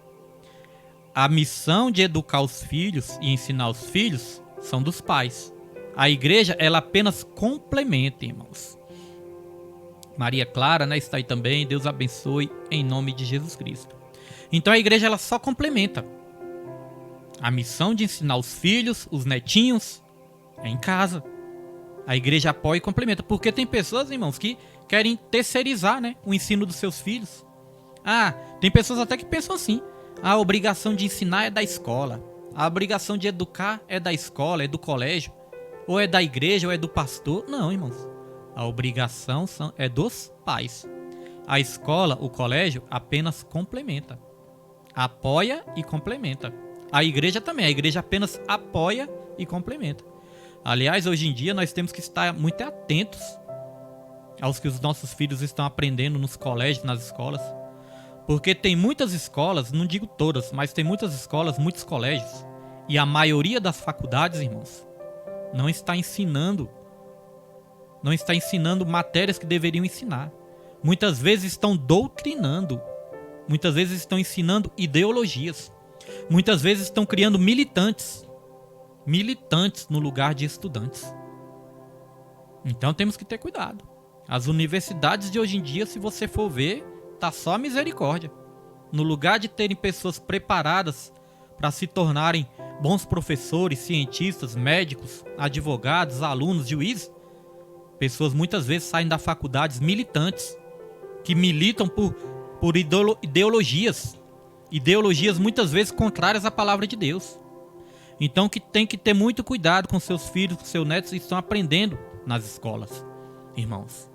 A missão de educar os filhos e ensinar os filhos são dos pais. A igreja, ela apenas complementa, irmãos. Maria Clara, né, está aí também. Deus abençoe em nome de Jesus Cristo. Então a igreja, ela só complementa. A missão de ensinar os filhos, os netinhos, é em casa. A igreja apoia e complementa. Porque tem pessoas, irmãos, que querem terceirizar, né, o ensino dos seus filhos. Tem pessoas até que pensam assim. A obrigação de ensinar é da escola. A obrigação de educar é da escola, é do colégio. Ou é da igreja, ou é do pastor. Não, irmãos. A obrigação é dos pais. A escola, o colégio, apenas complementa. Apoia e complementa. A igreja também. A igreja apenas apoia e complementa. Aliás, hoje em dia, nós temos que estar muito atentos aos que os nossos filhos estão aprendendo nos colégios, nas escolas. Porque tem muitas escolas, não digo todas, mas tem muitas escolas, muitos colégios. E a maioria das faculdades, irmãos, não está ensinando matérias que deveriam ensinar. Muitas vezes estão doutrinando. Muitas vezes estão ensinando ideologias. Muitas vezes estão criando militantes no lugar de estudantes. Então temos que ter cuidado. As universidades de hoje em dia, se você for ver, tá só misericórdia. No lugar de terem pessoas preparadas para se tornarem bons professores, cientistas, médicos, advogados, alunos, juízes, pessoas muitas vezes saem da faculdade militantes, que militam por ideologias muitas vezes contrárias à palavra de Deus. Então que tem que ter muito cuidado com seus filhos, com seus netos que estão aprendendo nas escolas, irmãos.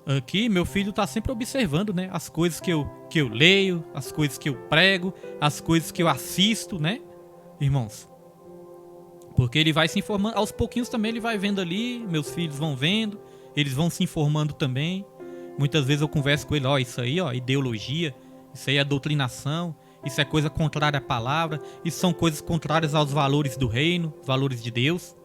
Aqui meu filho está sempre observando, né, as coisas que eu leio, as coisas que eu prego, as coisas que eu assisto, né, irmãos. Porque ele vai se informando, aos pouquinhos também ele vai vendo ali, meus filhos vão vendo, eles vão se informando também. Muitas vezes eu converso com ele, isso aí, ideologia, isso aí é doutrinação, isso é coisa contrária à palavra, isso são coisas contrárias aos valores do reino, valores de Deus.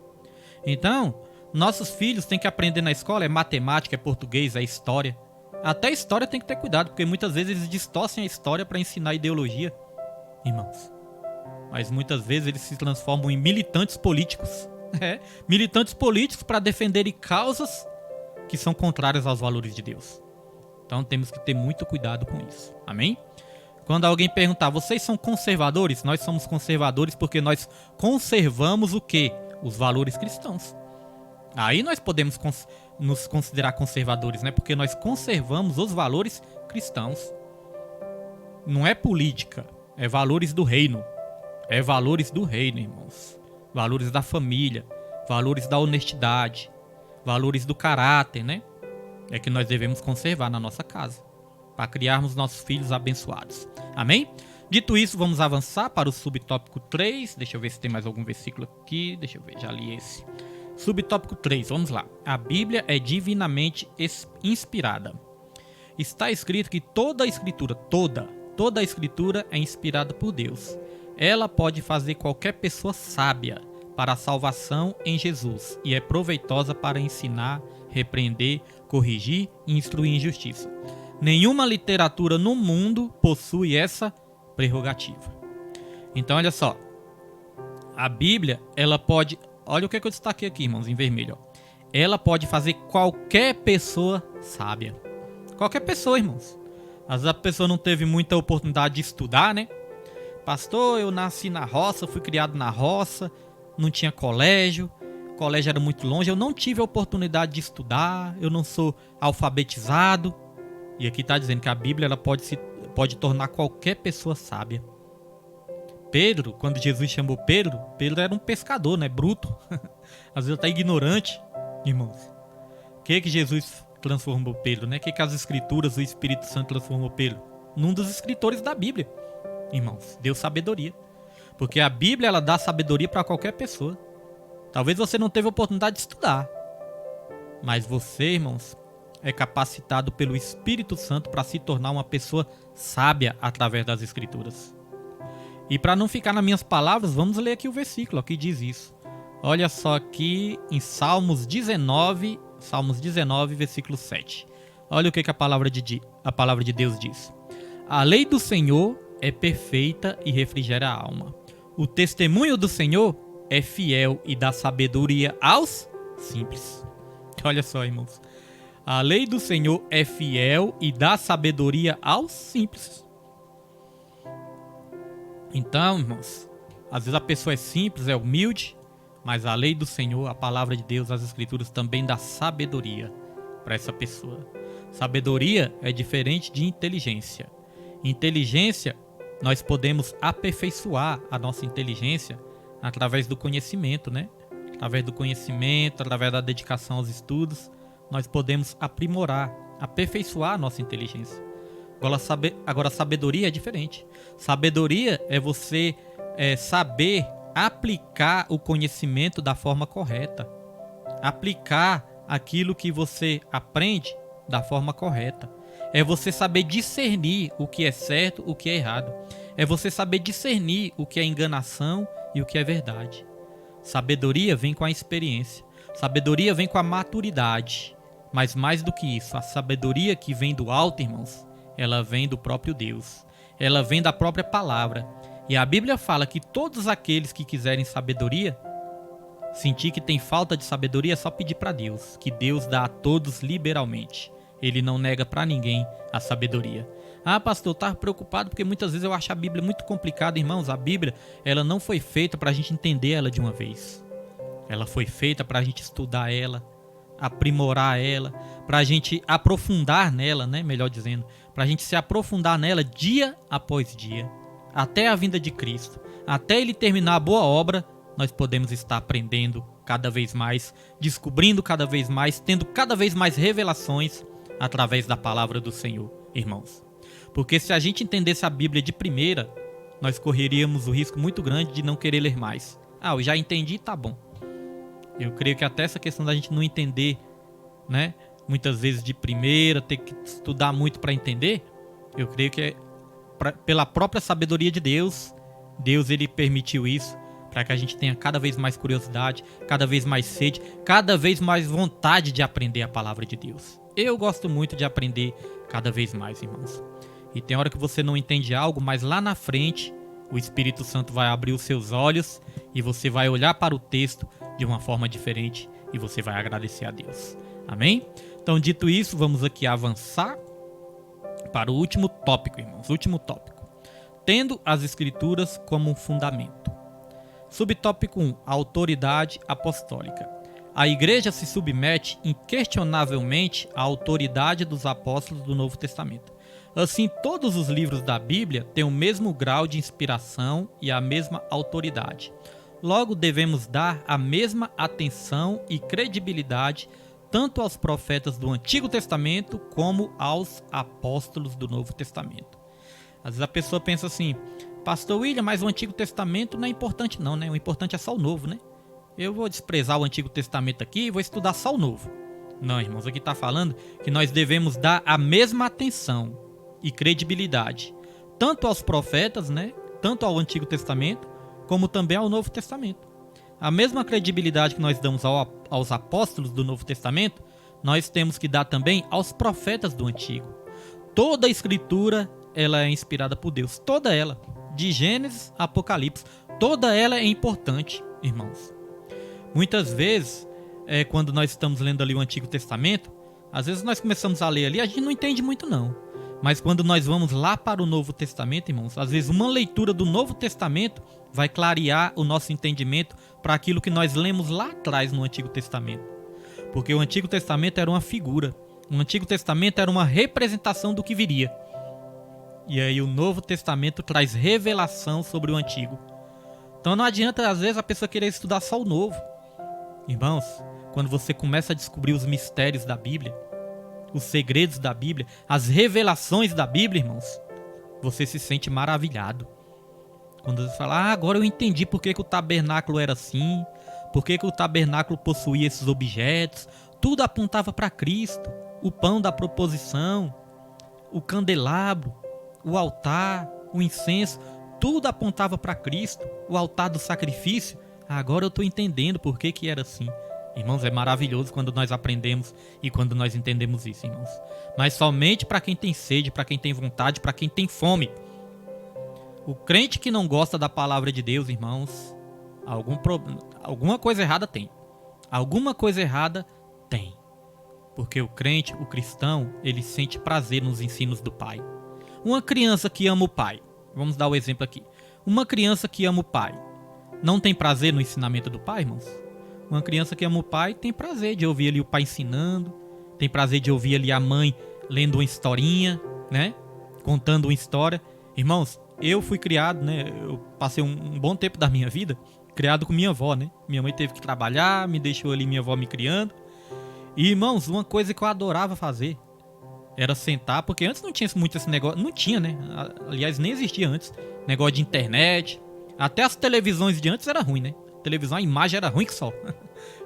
Então, nossos filhos têm que aprender na escola, é matemática, é português, é história. Até história tem que ter cuidado, porque muitas vezes eles distorcem a história para ensinar ideologia, irmãos. Mas muitas vezes eles se transformam em militantes políticos. Militantes políticos para defenderem causas que são contrárias aos valores de Deus. Então temos que ter muito cuidado com isso. Amém? Quando alguém perguntar, vocês são conservadores? Nós somos conservadores porque nós conservamos o quê? Os valores cristãos. Aí nós podemos nos considerar conservadores, né? Porque nós conservamos os valores cristãos. Não é política, é valores do reino. É valores do reino, irmãos. Valores da família, valores da honestidade, valores do caráter, né? É que nós devemos conservar na nossa casa, para criarmos nossos filhos abençoados. Amém? Dito isso, vamos avançar para o subtópico 3. Deixa eu ver se tem mais algum versículo aqui. Deixa eu ver, já li esse. Subtópico 3, vamos lá. A Bíblia é divinamente inspirada. Está escrito que toda a escritura, toda a escritura é inspirada por Deus. Ela pode fazer qualquer pessoa sábia para a salvação em Jesus e é proveitosa para ensinar, repreender, corrigir e instruir em justiça. Nenhuma literatura no mundo possui essa prerrogativa. Então, olha só. A Bíblia, ela pode... Olha o que eu destaquei aqui, irmãos, em vermelho. Ó. Ela pode fazer qualquer pessoa sábia. Qualquer pessoa, irmãos. Às vezes a pessoa não teve muita oportunidade de estudar, né? Pastor, eu nasci na roça, fui criado na roça, não tinha colégio, o colégio era muito longe, eu não tive a oportunidade de estudar, eu não sou alfabetizado. E aqui está dizendo que a Bíblia ela pode tornar qualquer pessoa sábia. Pedro, quando Jesus chamou Pedro era um pescador, né? Bruto. Às vezes está ignorante, irmãos. O que Jesus transformou Pedro, né? O que as escrituras, o Espírito Santo transformou Pedro? Num dos escritores da Bíblia, irmãos. Deu sabedoria. Porque a Bíblia, ela dá sabedoria para qualquer pessoa. Talvez você não teve oportunidade de estudar, mas você, irmãos, é capacitado pelo Espírito Santo para se tornar uma pessoa sábia através das escrituras. E para não ficar nas minhas palavras, vamos ler aqui o versículo que diz isso. Olha só aqui em Salmos 19, versículo 7. Olha o que a palavra de Deus diz. A lei do Senhor é perfeita e refrigera a alma. O testemunho do Senhor é fiel e dá sabedoria aos simples. Olha só, irmãos. A lei do Senhor é fiel e dá sabedoria aos simples. Então, irmãos, às vezes a pessoa é simples, é humilde, mas a lei do Senhor, a palavra de Deus, as escrituras também dá sabedoria para essa pessoa. Sabedoria é diferente de inteligência. Inteligência, nós podemos aperfeiçoar a nossa inteligência através do conhecimento, né? Através do conhecimento, através da dedicação aos estudos, nós podemos aprimorar, aperfeiçoar a nossa inteligência. Agora, sabedoria é diferente. Sabedoria é você saber aplicar o conhecimento da forma correta. Aplicar aquilo que você aprende da forma correta. É você saber discernir o que é certo, o que é errado. É você saber discernir o que é enganação e o que é verdade. Sabedoria vem com a experiência. Sabedoria vem com a maturidade. Mas mais do que isso, a sabedoria que vem do alto, irmãos, ela vem do próprio Deus. Ela vem da própria palavra. E a Bíblia fala que todos aqueles que quiserem sabedoria, sentir que tem falta de sabedoria, é só pedir para Deus, que Deus dá a todos liberalmente. Ele não nega para ninguém a sabedoria. Ah, pastor, eu estava preocupado porque muitas vezes eu acho a Bíblia muito complicada. Irmãos, a Bíblia, ela não foi feita para a gente entender ela de uma vez. Ela foi feita para a gente estudar ela, aprimorar ela, para a gente aprofundar nela, né? Melhor dizendo, para a gente se aprofundar nela dia após dia, até a vinda de Cristo. Até Ele terminar a boa obra, nós podemos estar aprendendo cada vez mais, descobrindo cada vez mais, tendo cada vez mais revelações através da palavra do Senhor, irmãos. Porque se a gente entendesse a Bíblia de primeira, nós correríamos o risco muito grande de não querer ler mais. Ah, eu já entendi, tá bom. Eu creio que até essa questão da gente não entender, né, muitas vezes de primeira, ter que estudar muito para entender, eu creio que pela própria sabedoria de Deus, Ele permitiu isso para que a gente tenha cada vez mais curiosidade, cada vez mais sede, cada vez mais vontade de aprender a palavra de Deus. Eu gosto muito de aprender cada vez mais, irmãos. E tem hora que você não entende algo, mas lá na frente o Espírito Santo vai abrir os seus olhos e você vai olhar para o texto de uma forma diferente e você vai agradecer a Deus. Amém? Então, dito isso, vamos aqui avançar para o último tópico, irmãos. Último tópico. Tendo as Escrituras como um fundamento. Subtópico 1. A autoridade apostólica. A Igreja se submete inquestionavelmente à autoridade dos apóstolos do Novo Testamento. Assim, todos os livros da Bíblia têm o mesmo grau de inspiração e a mesma autoridade. Logo, devemos dar a mesma atenção e credibilidade tanto aos profetas do Antigo Testamento como aos apóstolos do Novo Testamento. Às vezes a pessoa pensa assim: Pastor William, mas o Antigo Testamento não é importante não, né? O importante é só o Novo, né? Eu vou desprezar o Antigo Testamento aqui e vou estudar só o Novo. Não, irmãos, aqui está falando que nós devemos dar a mesma atenção e credibilidade tanto aos profetas, né? Tanto ao Antigo Testamento, como também ao Novo Testamento. A mesma credibilidade que nós damos aos apóstolos do Novo Testamento, nós temos que dar também aos profetas do Antigo. Toda a Escritura, ela é inspirada por Deus. Toda ela. De Gênesis a Apocalipse. Toda ela é importante, irmãos. Muitas vezes, quando nós estamos lendo ali o Antigo Testamento, às vezes nós começamos a ler ali, a gente não entende muito não. Mas quando nós vamos lá para o Novo Testamento, irmãos, às vezes uma leitura do Novo Testamento vai clarear o nosso entendimento para aquilo que nós lemos lá atrás no Antigo Testamento. Porque o Antigo Testamento era uma figura. O Antigo Testamento era uma representação do que viria. E aí o Novo Testamento traz revelação sobre o Antigo. Então não adianta às vezes a pessoa querer estudar só o Novo. Irmãos, quando você começa a descobrir os mistérios da Bíblia, os segredos da Bíblia, as revelações da Bíblia, irmãos, você se sente maravilhado. Quando você fala, agora eu entendi por que o tabernáculo era assim, por que o tabernáculo possuía esses objetos, tudo apontava para Cristo, o pão da proposição, o candelabro, o altar, o incenso, tudo apontava para Cristo, o altar do sacrifício. Agora eu estou entendendo por que era assim. Irmãos, é maravilhoso quando nós aprendemos e quando nós entendemos isso, irmãos. Mas somente para quem tem sede, para quem tem vontade, para quem tem fome. O crente que não gosta da palavra de Deus, irmãos, alguma coisa errada tem. Alguma coisa errada tem. Porque o crente, o cristão, ele sente prazer nos ensinos do Pai. Uma criança que ama o Pai, vamos dar o exemplo aqui. Uma criança que ama o Pai, não tem prazer no ensinamento do Pai, irmãos? Uma criança que ama o pai tem prazer de ouvir ali o pai ensinando, tem prazer de ouvir ali a mãe lendo uma historinha, né? Contando uma história. Irmãos, eu fui criado, né? Eu passei um bom tempo da minha vida criado com minha avó, né? Minha mãe teve que trabalhar, me deixou ali minha avó me criando. E, irmãos, uma coisa que eu adorava fazer era sentar, porque antes não tinha muito esse negócio, não tinha, né? Aliás, nem existia antes. Negócio de internet. Até as televisões de antes era ruim, né? Televisão, a imagem era ruim que só.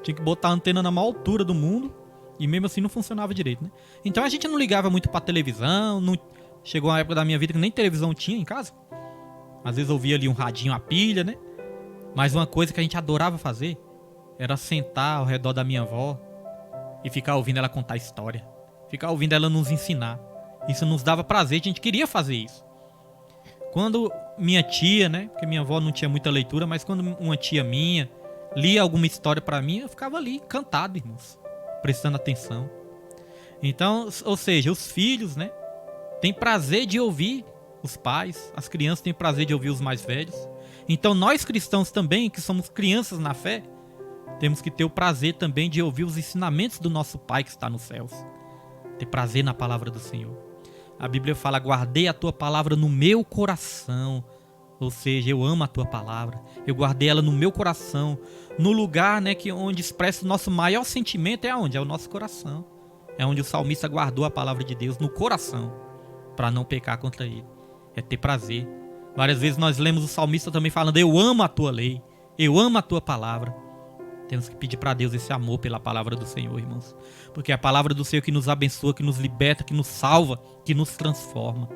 Tinha que botar a antena na maior altura do mundo e mesmo assim não funcionava direito, né? Então a gente não ligava muito pra televisão, não... Chegou uma época da minha vida que nem televisão tinha em casa. Às vezes ouvia ali um radinho a pilha, né? Mas uma coisa que a gente adorava fazer era sentar ao redor da minha avó e ficar ouvindo ela contar história. Ficar ouvindo ela nos ensinar. Isso nos dava prazer, a gente queria fazer isso. Quando minha tia, né, porque minha avó não tinha muita leitura, mas quando uma tia minha lia alguma história pra mim, eu ficava ali, encantado, irmãos, prestando atenção. Então, ou seja, os filhos, né, têm prazer de ouvir os pais, as crianças têm prazer de ouvir os mais velhos. Então, nós cristãos também, que somos crianças na fé, temos que ter o prazer também de ouvir os ensinamentos do nosso Pai que está nos céus. Ter prazer na palavra do Senhor. A Bíblia fala, guardei a tua palavra no meu coração. Ou seja, eu amo a tua palavra. Eu guardei ela no meu coração. No lugar, né, onde expressa o nosso maior sentimento é onde? É o nosso coração. É onde o salmista guardou a palavra de Deus no coração. Para não pecar contra ele. É ter prazer. Várias vezes nós lemos o salmista também falando, eu amo a tua lei. Eu amo a tua palavra. Temos que pedir para Deus esse amor pela palavra do Senhor, irmãos. Porque é a palavra do Senhor que nos abençoa, que nos liberta, que nos salva, que nos transforma.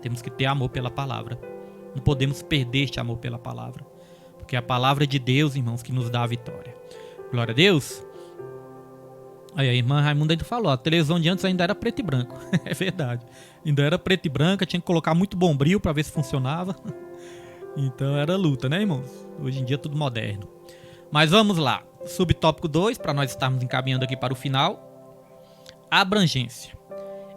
Temos que ter amor pela palavra. Não podemos perder este amor pela palavra. Porque é a palavra de Deus, irmãos, que nos dá a vitória. Glória a Deus. Aí a irmã Raimunda ainda falou, a televisão de antes ainda era preto e branco. É verdade. Ainda era preto e branca, tinha que colocar muito bombril para ver se funcionava. Então era luta, né, irmãos? Hoje em dia é tudo moderno. Mas vamos lá. Subtópico 2, para nós estarmos encaminhando aqui para o final. Abrangência.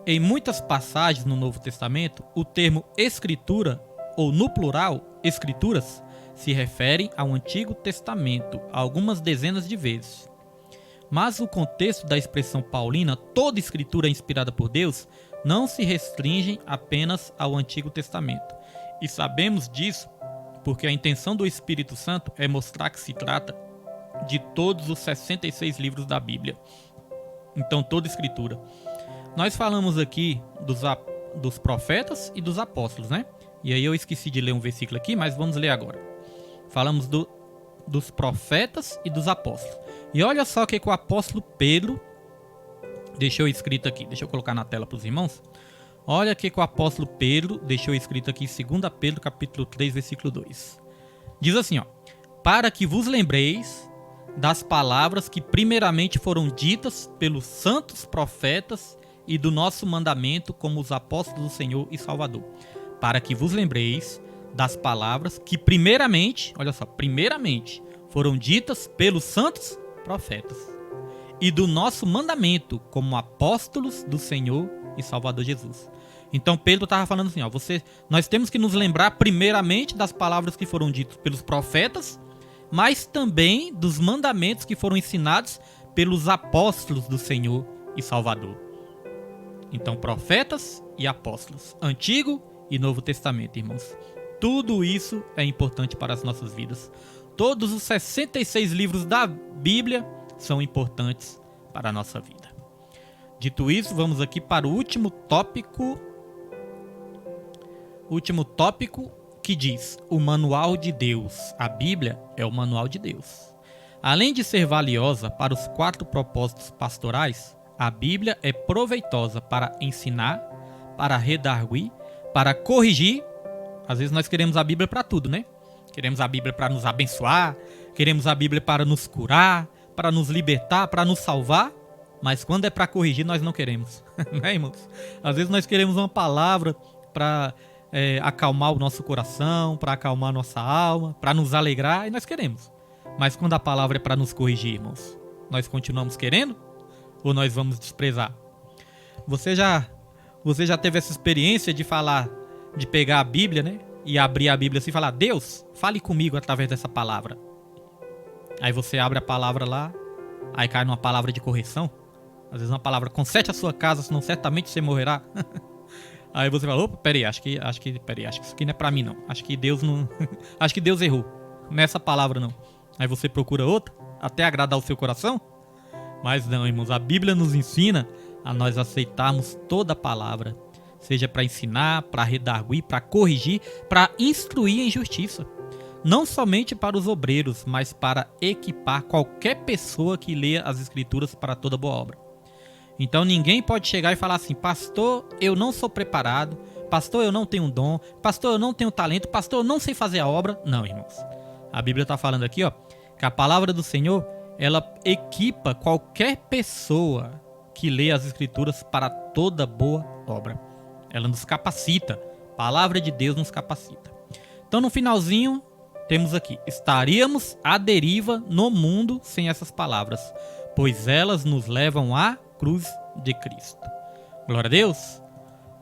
Em muitas passagens no Novo Testamento, o termo escritura, ou no plural, escrituras, se referem ao Antigo Testamento algumas dezenas de vezes. Mas o contexto da expressão paulina, toda escritura é inspirada por Deus, não se restringe apenas ao Antigo Testamento. E sabemos disso porque a intenção do Espírito Santo é mostrar que se trata de todos os 66 livros da Bíblia. Então, toda escritura. Nós falamos aqui dos profetas e dos apóstolos, né? E aí eu esqueci de ler um versículo aqui, mas vamos ler agora. Falamos dos profetas e dos apóstolos. E olha só o que o apóstolo Pedro deixou escrito aqui. Deixa eu colocar na tela para os irmãos. Olha o que o apóstolo Pedro deixou escrito aqui em 2 Pedro, capítulo 3, versículo 2. Diz assim, ó. Para que vos lembreis das palavras que primeiramente foram ditas pelos santos profetas e do nosso mandamento como os apóstolos do Senhor e Salvador. Para que vos lembreis das palavras que primeiramente, olha só, primeiramente foram ditas pelos santos profetas e do nosso mandamento como apóstolos do Senhor e Salvador Jesus. Então Pedro estava falando assim, ó, nós temos que nos lembrar primeiramente das palavras que foram ditas pelos profetas, mas também dos mandamentos que foram ensinados pelos apóstolos do Senhor e Salvador. Então, profetas e apóstolos, Antigo e Novo Testamento, irmãos. Tudo isso é importante para as nossas vidas. Todos os 66 livros da Bíblia são importantes para a nossa vida. Dito isso, vamos aqui para o último tópico. Último tópico que diz: o manual de Deus. A Bíblia é o manual de Deus. Além de ser valiosa para os 4 propósitos pastorais, a Bíblia é proveitosa para ensinar, para redarguir, para corrigir. Às vezes nós queremos a Bíblia para tudo, né? Queremos a Bíblia para nos abençoar, queremos a Bíblia para nos curar, para nos libertar, para nos salvar. Mas quando é para corrigir, nós não queremos, né, irmãos? Às vezes nós queremos uma palavra para acalmar o nosso coração, para acalmar a nossa alma, para nos alegrar, e nós queremos. Mas quando a palavra é para nos corrigir, irmãos, nós continuamos querendo ou nós vamos desprezar? Você já teve essa experiência de falar, de pegar a Bíblia, né? E abrir a Bíblia assim e falar: Deus, fale comigo através dessa palavra. Aí você abre a palavra lá, aí cai numa palavra de correção. Às vezes uma palavra: conserte a sua casa, senão certamente você morrerá. Aí você fala: opa, peraí, acho que isso aqui não é pra mim não. Acho que Deus não. Acho que Deus errou. Nessa palavra não. Aí você procura outra, até agradar o seu coração. Mas não, irmãos, a Bíblia nos ensina a nós aceitarmos toda a palavra. Seja para ensinar, para redarguir, para corrigir, para instruir em justiça. Não somente para os obreiros, mas para equipar qualquer pessoa que leia as Escrituras para toda boa obra. Então ninguém pode chegar e falar assim: pastor, eu não sou preparado, pastor, eu não tenho dom, pastor, eu não tenho talento, pastor, eu não sei fazer a obra. Não, irmãos. A Bíblia está falando aqui, ó, que a palavra do Senhor, ela equipa qualquer pessoa que lê as Escrituras para toda boa obra. Ela nos capacita. A palavra de Deus nos capacita. Então no finalzinho, temos aqui: estaríamos à deriva no mundo sem essas palavras, pois elas nos levam à cruz de Cristo. Glória a Deus.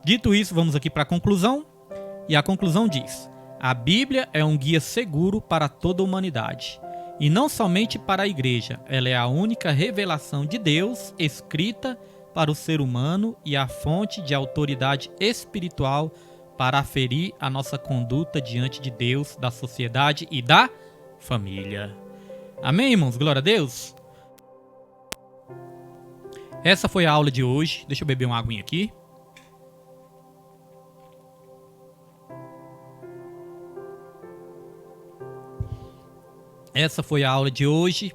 Dito isso, vamos aqui para a conclusão. E a conclusão diz: a Bíblia é um guia seguro para toda a humanidade. E não somente para a igreja. Ela é a única revelação de Deus escrita para o ser humano e a fonte de autoridade espiritual para aferir a nossa conduta diante de Deus, da sociedade e da família. Amém, irmãos? Glória a Deus. Essa foi a aula de hoje. Deixa eu beber uma aguinha aqui. Essa foi a aula de hoje.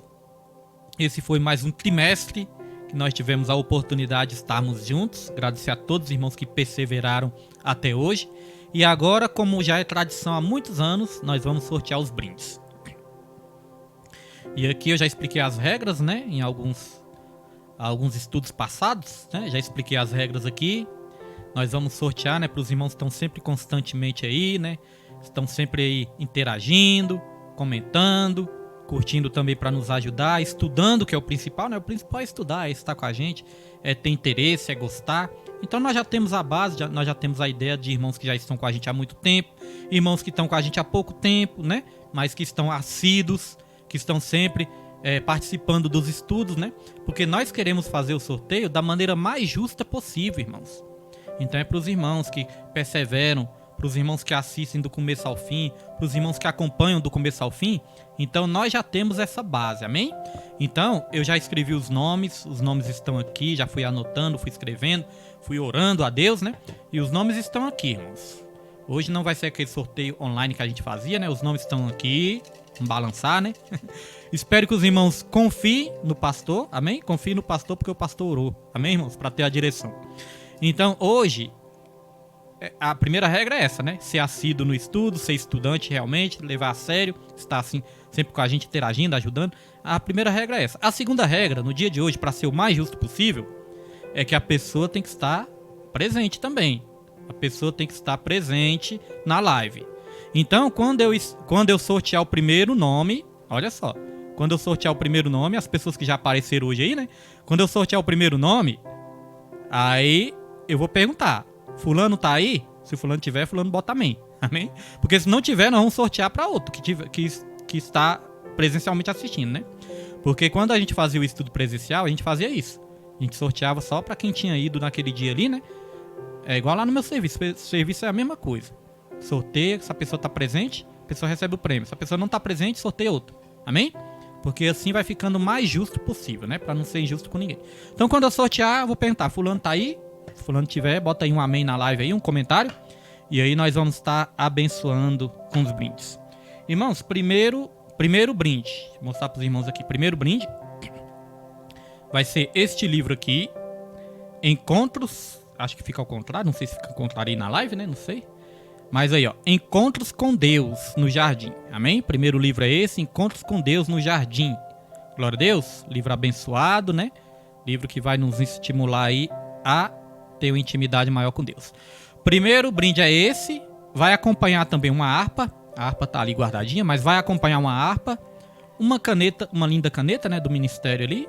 Esse foi mais um trimestre que nós tivemos a oportunidade de estarmos juntos. Agradecer a todos os irmãos que perseveraram até hoje. E agora, como já é tradição há muitos anos, nós vamos sortear os brindes. E aqui eu já expliquei as regras, né? Em alguns estudos passados, né? Já expliquei as regras aqui. Nós vamos sortear, né? Para os irmãos que estão sempre constantemente aí, né? Estão sempre aí interagindo, comentando, curtindo também para nos ajudar, estudando, que é o principal, né? O principal é estudar, é estar com a gente, é ter interesse, é gostar. Então nós já temos a base, nós já temos a ideia de irmãos que já estão com a gente há muito tempo, irmãos que estão com a gente há pouco tempo, né? Mas que estão assíduos, que estão sempre participando dos estudos, né? Porque nós queremos fazer o sorteio da maneira mais justa possível, irmãos. Então é para os irmãos que perseveram, para os irmãos que assistem do começo ao fim, para os irmãos que acompanham do começo ao fim. Então nós já temos essa base, amém? Então eu já escrevi os nomes estão aqui, já fui anotando, fui escrevendo, fui orando a Deus, né? E os nomes estão aqui, irmãos. Hoje não vai ser aquele sorteio online que a gente fazia, né? Os nomes estão aqui, vamos balançar, né? Espero que os irmãos confiem no pastor, amém? Confiem no pastor porque o pastor orou, amém, irmãos? Para ter a direção. Então hoje, a primeira regra é essa, né? Ser assíduo no estudo, ser estudante realmente, levar a sério, estar assim sempre com a gente interagindo, ajudando. A primeira regra é essa. A segunda regra, no dia de hoje, para ser o mais justo possível, é que a pessoa tem que estar presente também. A pessoa tem que estar presente na live. Então, quando eu sortear o primeiro nome, olha só, quando eu sortear o primeiro nome, as pessoas que já apareceram hoje aí, né? Quando eu sortear o primeiro nome, aí eu vou perguntar: fulano tá aí? Se fulano tiver, fulano bota amém. Amém? Porque se não tiver, nós vamos sortear para outro que está presencialmente assistindo, né? Porque quando a gente fazia o estudo presencial, a gente fazia isso. A gente sorteava só para quem tinha ido naquele dia ali, né? É igual lá no meu serviço. O serviço é a mesma coisa. Sorteia, se a pessoa tá presente, a pessoa recebe o prêmio. Se a pessoa não tá presente, sorteia outro. Amém? Porque assim vai ficando o mais justo possível, né? Pra não ser injusto com ninguém. Então quando eu sortear, eu vou perguntar, fulano tá aí? Se fulano tiver, bota aí um amém na live aí, um comentário. E aí nós vamos estar abençoando com os brindes. Irmãos, primeiro brinde. Vou mostrar pros irmãos aqui. Primeiro brinde vai ser este livro aqui. Encontros... Acho que fica ao contrário. Não sei se fica ao contrário aí na live, né? Não sei. Mas aí, ó. Encontros com Deus no Jardim. Amém? Primeiro livro é esse. Encontros com Deus no Jardim. Glória a Deus. Livro abençoado, né? Livro que vai nos estimular aí a ter uma intimidade maior com Deus. Primeiro brinde é esse. Vai acompanhar também uma harpa. A harpa tá ali guardadinha, mas vai acompanhar uma harpa. Uma caneta, uma linda caneta, né? Do ministério ali.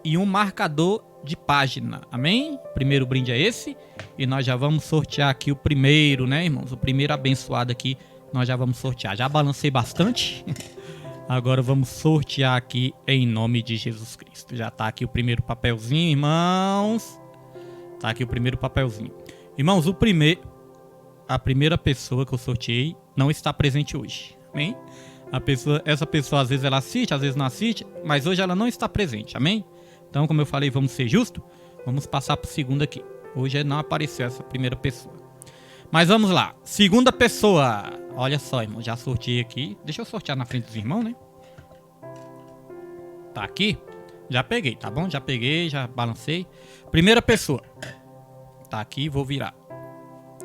E um marcador de página, amém? Primeiro brinde é esse. E nós já vamos sortear aqui o primeiro, né, irmãos? O primeiro abençoado aqui, nós já vamos sortear. Já balancei bastante. Agora vamos sortear aqui em nome de Jesus Cristo. Já tá aqui o primeiro papelzinho, irmãos. Tá aqui o primeiro papelzinho. Irmãos, a primeira pessoa que eu sorteei não está presente hoje, amém? Essa pessoa às vezes ela assiste, às vezes não assiste, mas hoje ela não está presente, amém? Então, como eu falei, vamos ser justos. Vamos passar para o segundo aqui. Hoje não apareceu essa primeira pessoa. Mas vamos lá. Segunda pessoa. Olha só, irmão. Já sorteei aqui. Deixa eu sortear na frente dos irmãos, né? Tá aqui. Já peguei, tá bom? Já peguei, já balancei. Primeira pessoa. Tá aqui, vou virar.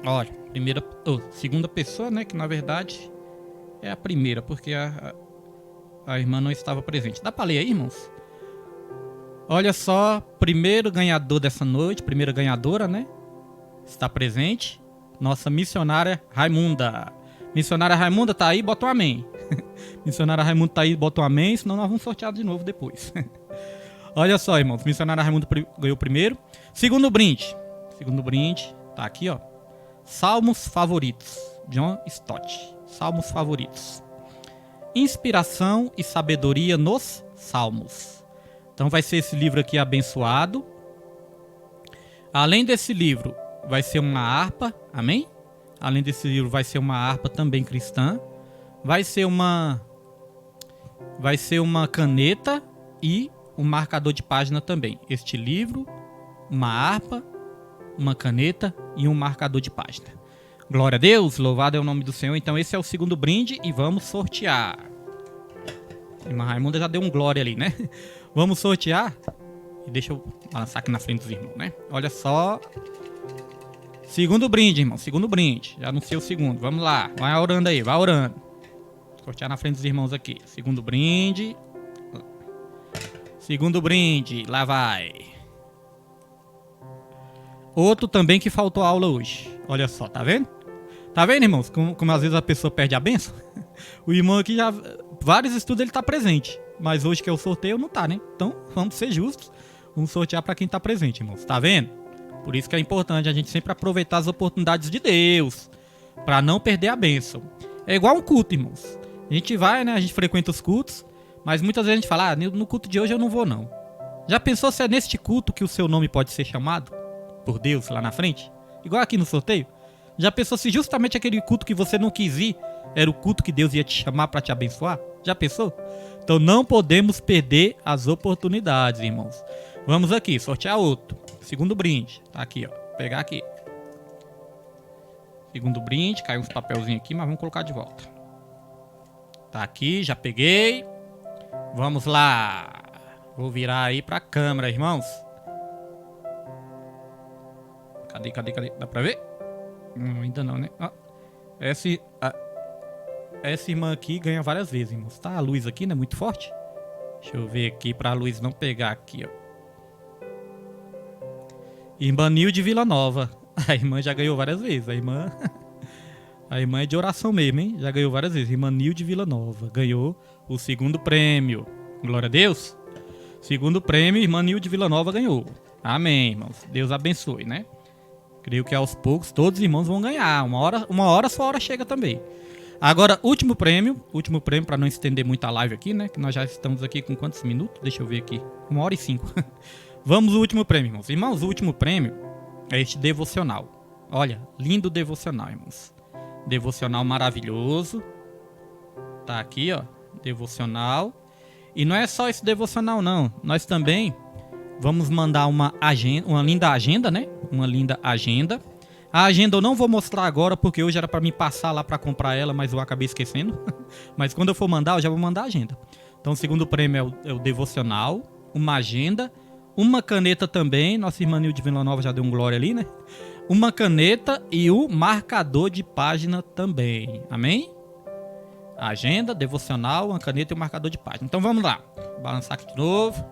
Olha, segunda pessoa, né? Que na verdade é a primeira, porque a irmã não estava presente. Dá para ler aí, irmãos? Olha só, primeiro ganhador dessa noite, primeira ganhadora, né? Está presente. Nossa missionária Raimunda. Missionária Raimunda tá aí, bota um amém. Missionária Raimunda tá aí, bota um amém, senão nós vamos sortear de novo depois. Olha só, irmãos, missionária Raimunda ganhou primeiro. Segundo brinde, tá aqui, ó. Salmos favoritos, John Stott. Salmos favoritos. Inspiração e sabedoria nos Salmos. Então vai ser esse livro aqui abençoado. Além desse livro, vai ser uma harpa, amém? Além desse livro, vai ser uma harpa também cristã. Vai ser uma caneta e um marcador de página também. Este livro, uma harpa, uma caneta e um marcador de página. Glória a Deus, louvado é o nome do Senhor. Então esse é o segundo brinde e vamos sortear. A irmã Raimunda já deu um glória ali, né? Vamos sortear. E deixa eu lançar aqui na frente dos irmãos, né? Olha só. Segundo brinde, irmão. Segundo brinde. Já anunciei o segundo. Vamos lá. Vai orando aí. Vai orando. Sortear na frente dos irmãos aqui. Segundo brinde. Segundo brinde. Lá vai. Outro também que faltou aula hoje. Olha só. Tá vendo? Tá vendo, irmãos? Como às vezes a pessoa perde a bênção? O irmão aqui já... Vários estudos ele tá presente. Mas hoje que é o sorteio não tá, né? Então, vamos ser justos. Vamos sortear para quem tá presente, irmãos. Tá vendo? Por isso que é importante a gente sempre aproveitar as oportunidades de Deus. Para não perder a bênção. É igual um culto, irmãos. A gente vai, né? A gente frequenta os cultos. Mas muitas vezes a gente fala, no culto de hoje eu não vou, não. Já pensou se é neste culto que o seu nome pode ser chamado? Por Deus, lá na frente? Igual aqui no sorteio? Já pensou se justamente aquele culto que você não quis ir era o culto que Deus ia te chamar para te abençoar? Já pensou? Então não podemos perder as oportunidades, irmãos. Vamos aqui, sortear outro. Segundo brinde. Tá aqui, ó. Vou pegar aqui. Segundo brinde. Caiu uns papelzinhos aqui, mas vamos colocar de volta. Tá aqui, já peguei. Vamos lá. Vou virar aí pra câmera, irmãos. Cadê? Dá pra ver? Ainda não, né? Essa irmã aqui ganha várias vezes, irmãos. Tá a luz aqui, né? Muito forte. Deixa eu ver aqui pra luz não pegar aqui, ó. Irmã Nilde Vila Nova. A irmã já ganhou várias vezes. A irmã é de oração mesmo, hein? Já ganhou várias vezes. Irmã Nilde Vila Nova. Ganhou o segundo prêmio. Glória a Deus. Segundo prêmio, irmã Nilde Vila Nova ganhou. Amém, irmãos. Deus abençoe, né? Creio que aos poucos todos os irmãos vão ganhar. Uma hora sua hora chega também. Agora, último prêmio para não estender muito a live aqui, né? Que nós já estamos aqui com quantos minutos? Deixa eu ver aqui. 1h05. Vamos ao último prêmio, irmãos. Irmãos, o último prêmio é este devocional. Olha, lindo devocional, irmãos. Devocional maravilhoso. Tá aqui, ó. Devocional. E não é só esse devocional, não. Nós também vamos mandar uma linda agenda, né? Uma linda agenda. A agenda eu não vou mostrar agora, porque hoje era para mim passar lá para comprar ela, mas eu acabei esquecendo. Mas quando eu for mandar, eu já vou mandar a agenda. Então o segundo prêmio é o devocional, uma agenda, uma caneta também. Nossa irmã Nilde Vila Nova já deu um glória ali, né? Uma caneta e o marcador de página também. Amém? Agenda, devocional, uma caneta e um marcador de página. Então vamos lá. Balançar aqui de novo.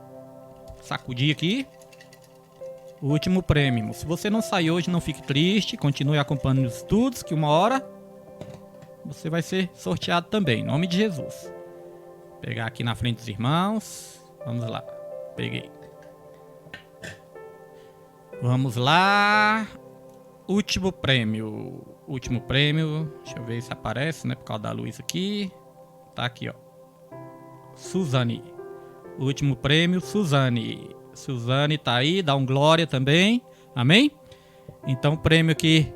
Sacudir aqui. O último prêmio. Se você não sair hoje, não fique triste. Continue acompanhando os estudos, que uma hora você vai ser sorteado também. Em nome de Jesus. Vou pegar aqui na frente dos irmãos. Vamos lá. Peguei. Vamos lá. Último prêmio. Último prêmio. Deixa eu ver se aparece, né? Por causa da luz aqui. Tá aqui, ó. Suzane. Último prêmio, Suzane. Suzane tá aí, dá um glória também. Amém? Então o prêmio que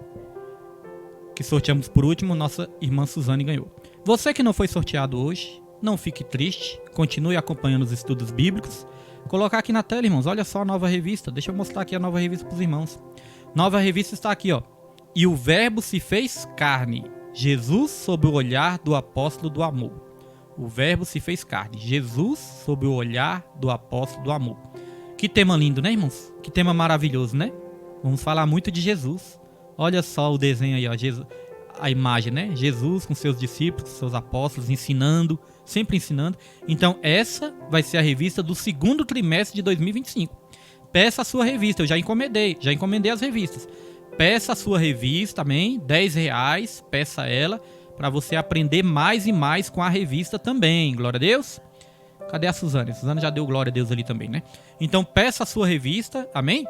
sorteamos por último, nossa irmã Suzane ganhou. Você que não foi sorteado hoje, não fique triste. Continue acompanhando os estudos bíblicos. Vou colocar aqui na tela, irmãos. Olha só a nova revista. Deixa eu mostrar aqui a nova revista pros irmãos. Nova revista está aqui, ó. E o verbo se fez carne. Jesus sob o olhar do apóstolo do amor. O verbo se fez carne. Jesus sob o olhar do apóstolo do amor. Que tema lindo, né, irmãos? Que tema maravilhoso, né? Vamos falar muito de Jesus. Olha só o desenho aí, ó. Jesus, a imagem, né? Jesus com seus discípulos, seus apóstolos, ensinando, sempre ensinando. Então, essa vai ser a revista do segundo trimestre de 2025. Peça a sua revista. Eu já encomendei as revistas. Peça a sua revista, amém? R$10, peça ela, para você aprender mais e mais com a revista também. Glória a Deus. Cadê a Suzane? A Suzane já deu glória a Deus ali também, né? Então peça a sua revista, amém?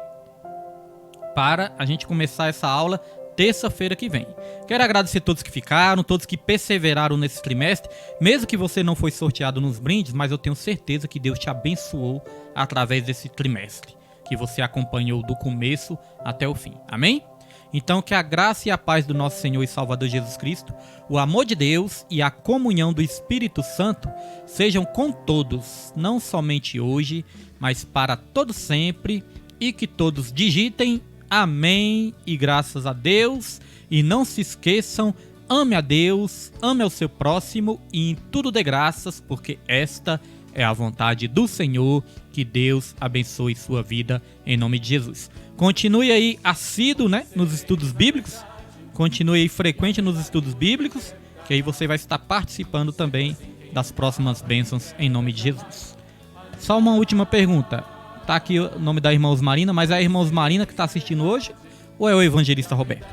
Para a gente começar essa aula terça-feira que vem. Quero agradecer a todos que ficaram, todos que perseveraram nesse trimestre. Mesmo que você não foi sorteado nos brindes, mas eu tenho certeza que Deus te abençoou através desse trimestre, que você acompanhou do começo até o fim. Amém? Então que a graça e a paz do nosso Senhor e Salvador Jesus Cristo, o amor de Deus e a comunhão do Espírito Santo sejam com todos, não somente hoje, mas para todo sempre, e que todos digitem amém e graças a Deus. E não se esqueçam, ame a Deus, ame ao seu próximo e em tudo dê graças, porque esta é a vontade do Senhor. Que Deus abençoe sua vida em nome de Jesus. Continue aí assíduo, né, nos estudos bíblicos. Continue aí frequente nos estudos bíblicos, que aí você vai estar participando também das próximas bênçãos em nome de Jesus. Só uma última pergunta. Tá aqui o nome da irmã Osmarina, mas é a irmã Osmarina que está assistindo hoje ou é o evangelista Roberto?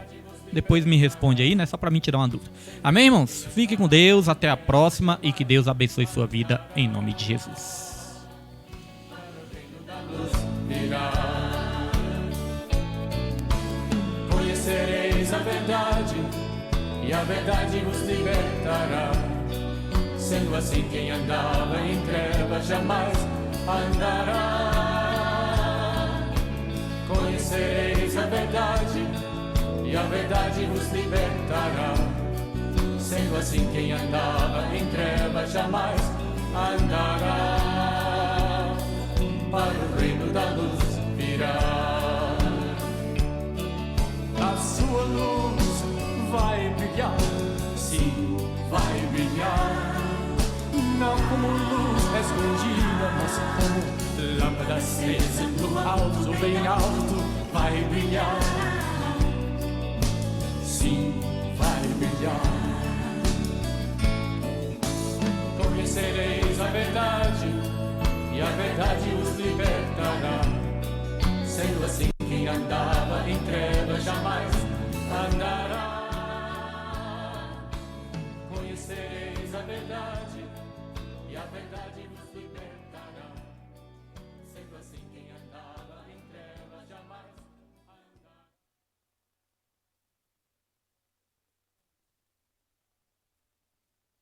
Depois me responde aí, né? Só para mim tirar uma dúvida. Amém, irmãos? Fique com Deus, até a próxima e que Deus abençoe sua vida em nome de Jesus.
Conhecereis a verdade e a verdade vos libertará. Sendo assim, quem andava em trevas jamais andará. Conhecereis a verdade e a verdade vos libertará. Sendo assim, quem andava em trevas jamais andará. Para o reino da luz virá. A sua luz vai brilhar, sim, vai brilhar. Não como luz escondida, mas como lâmpada acesa no alto, bem alto, vai brilhar. Sim, vai brilhar. Conhecereis a verdade e a verdade os libertará. Sendo assim, quem andava em trevas jamais andará. Conhecereis a verdade e a verdade vos libertará. Sendo assim,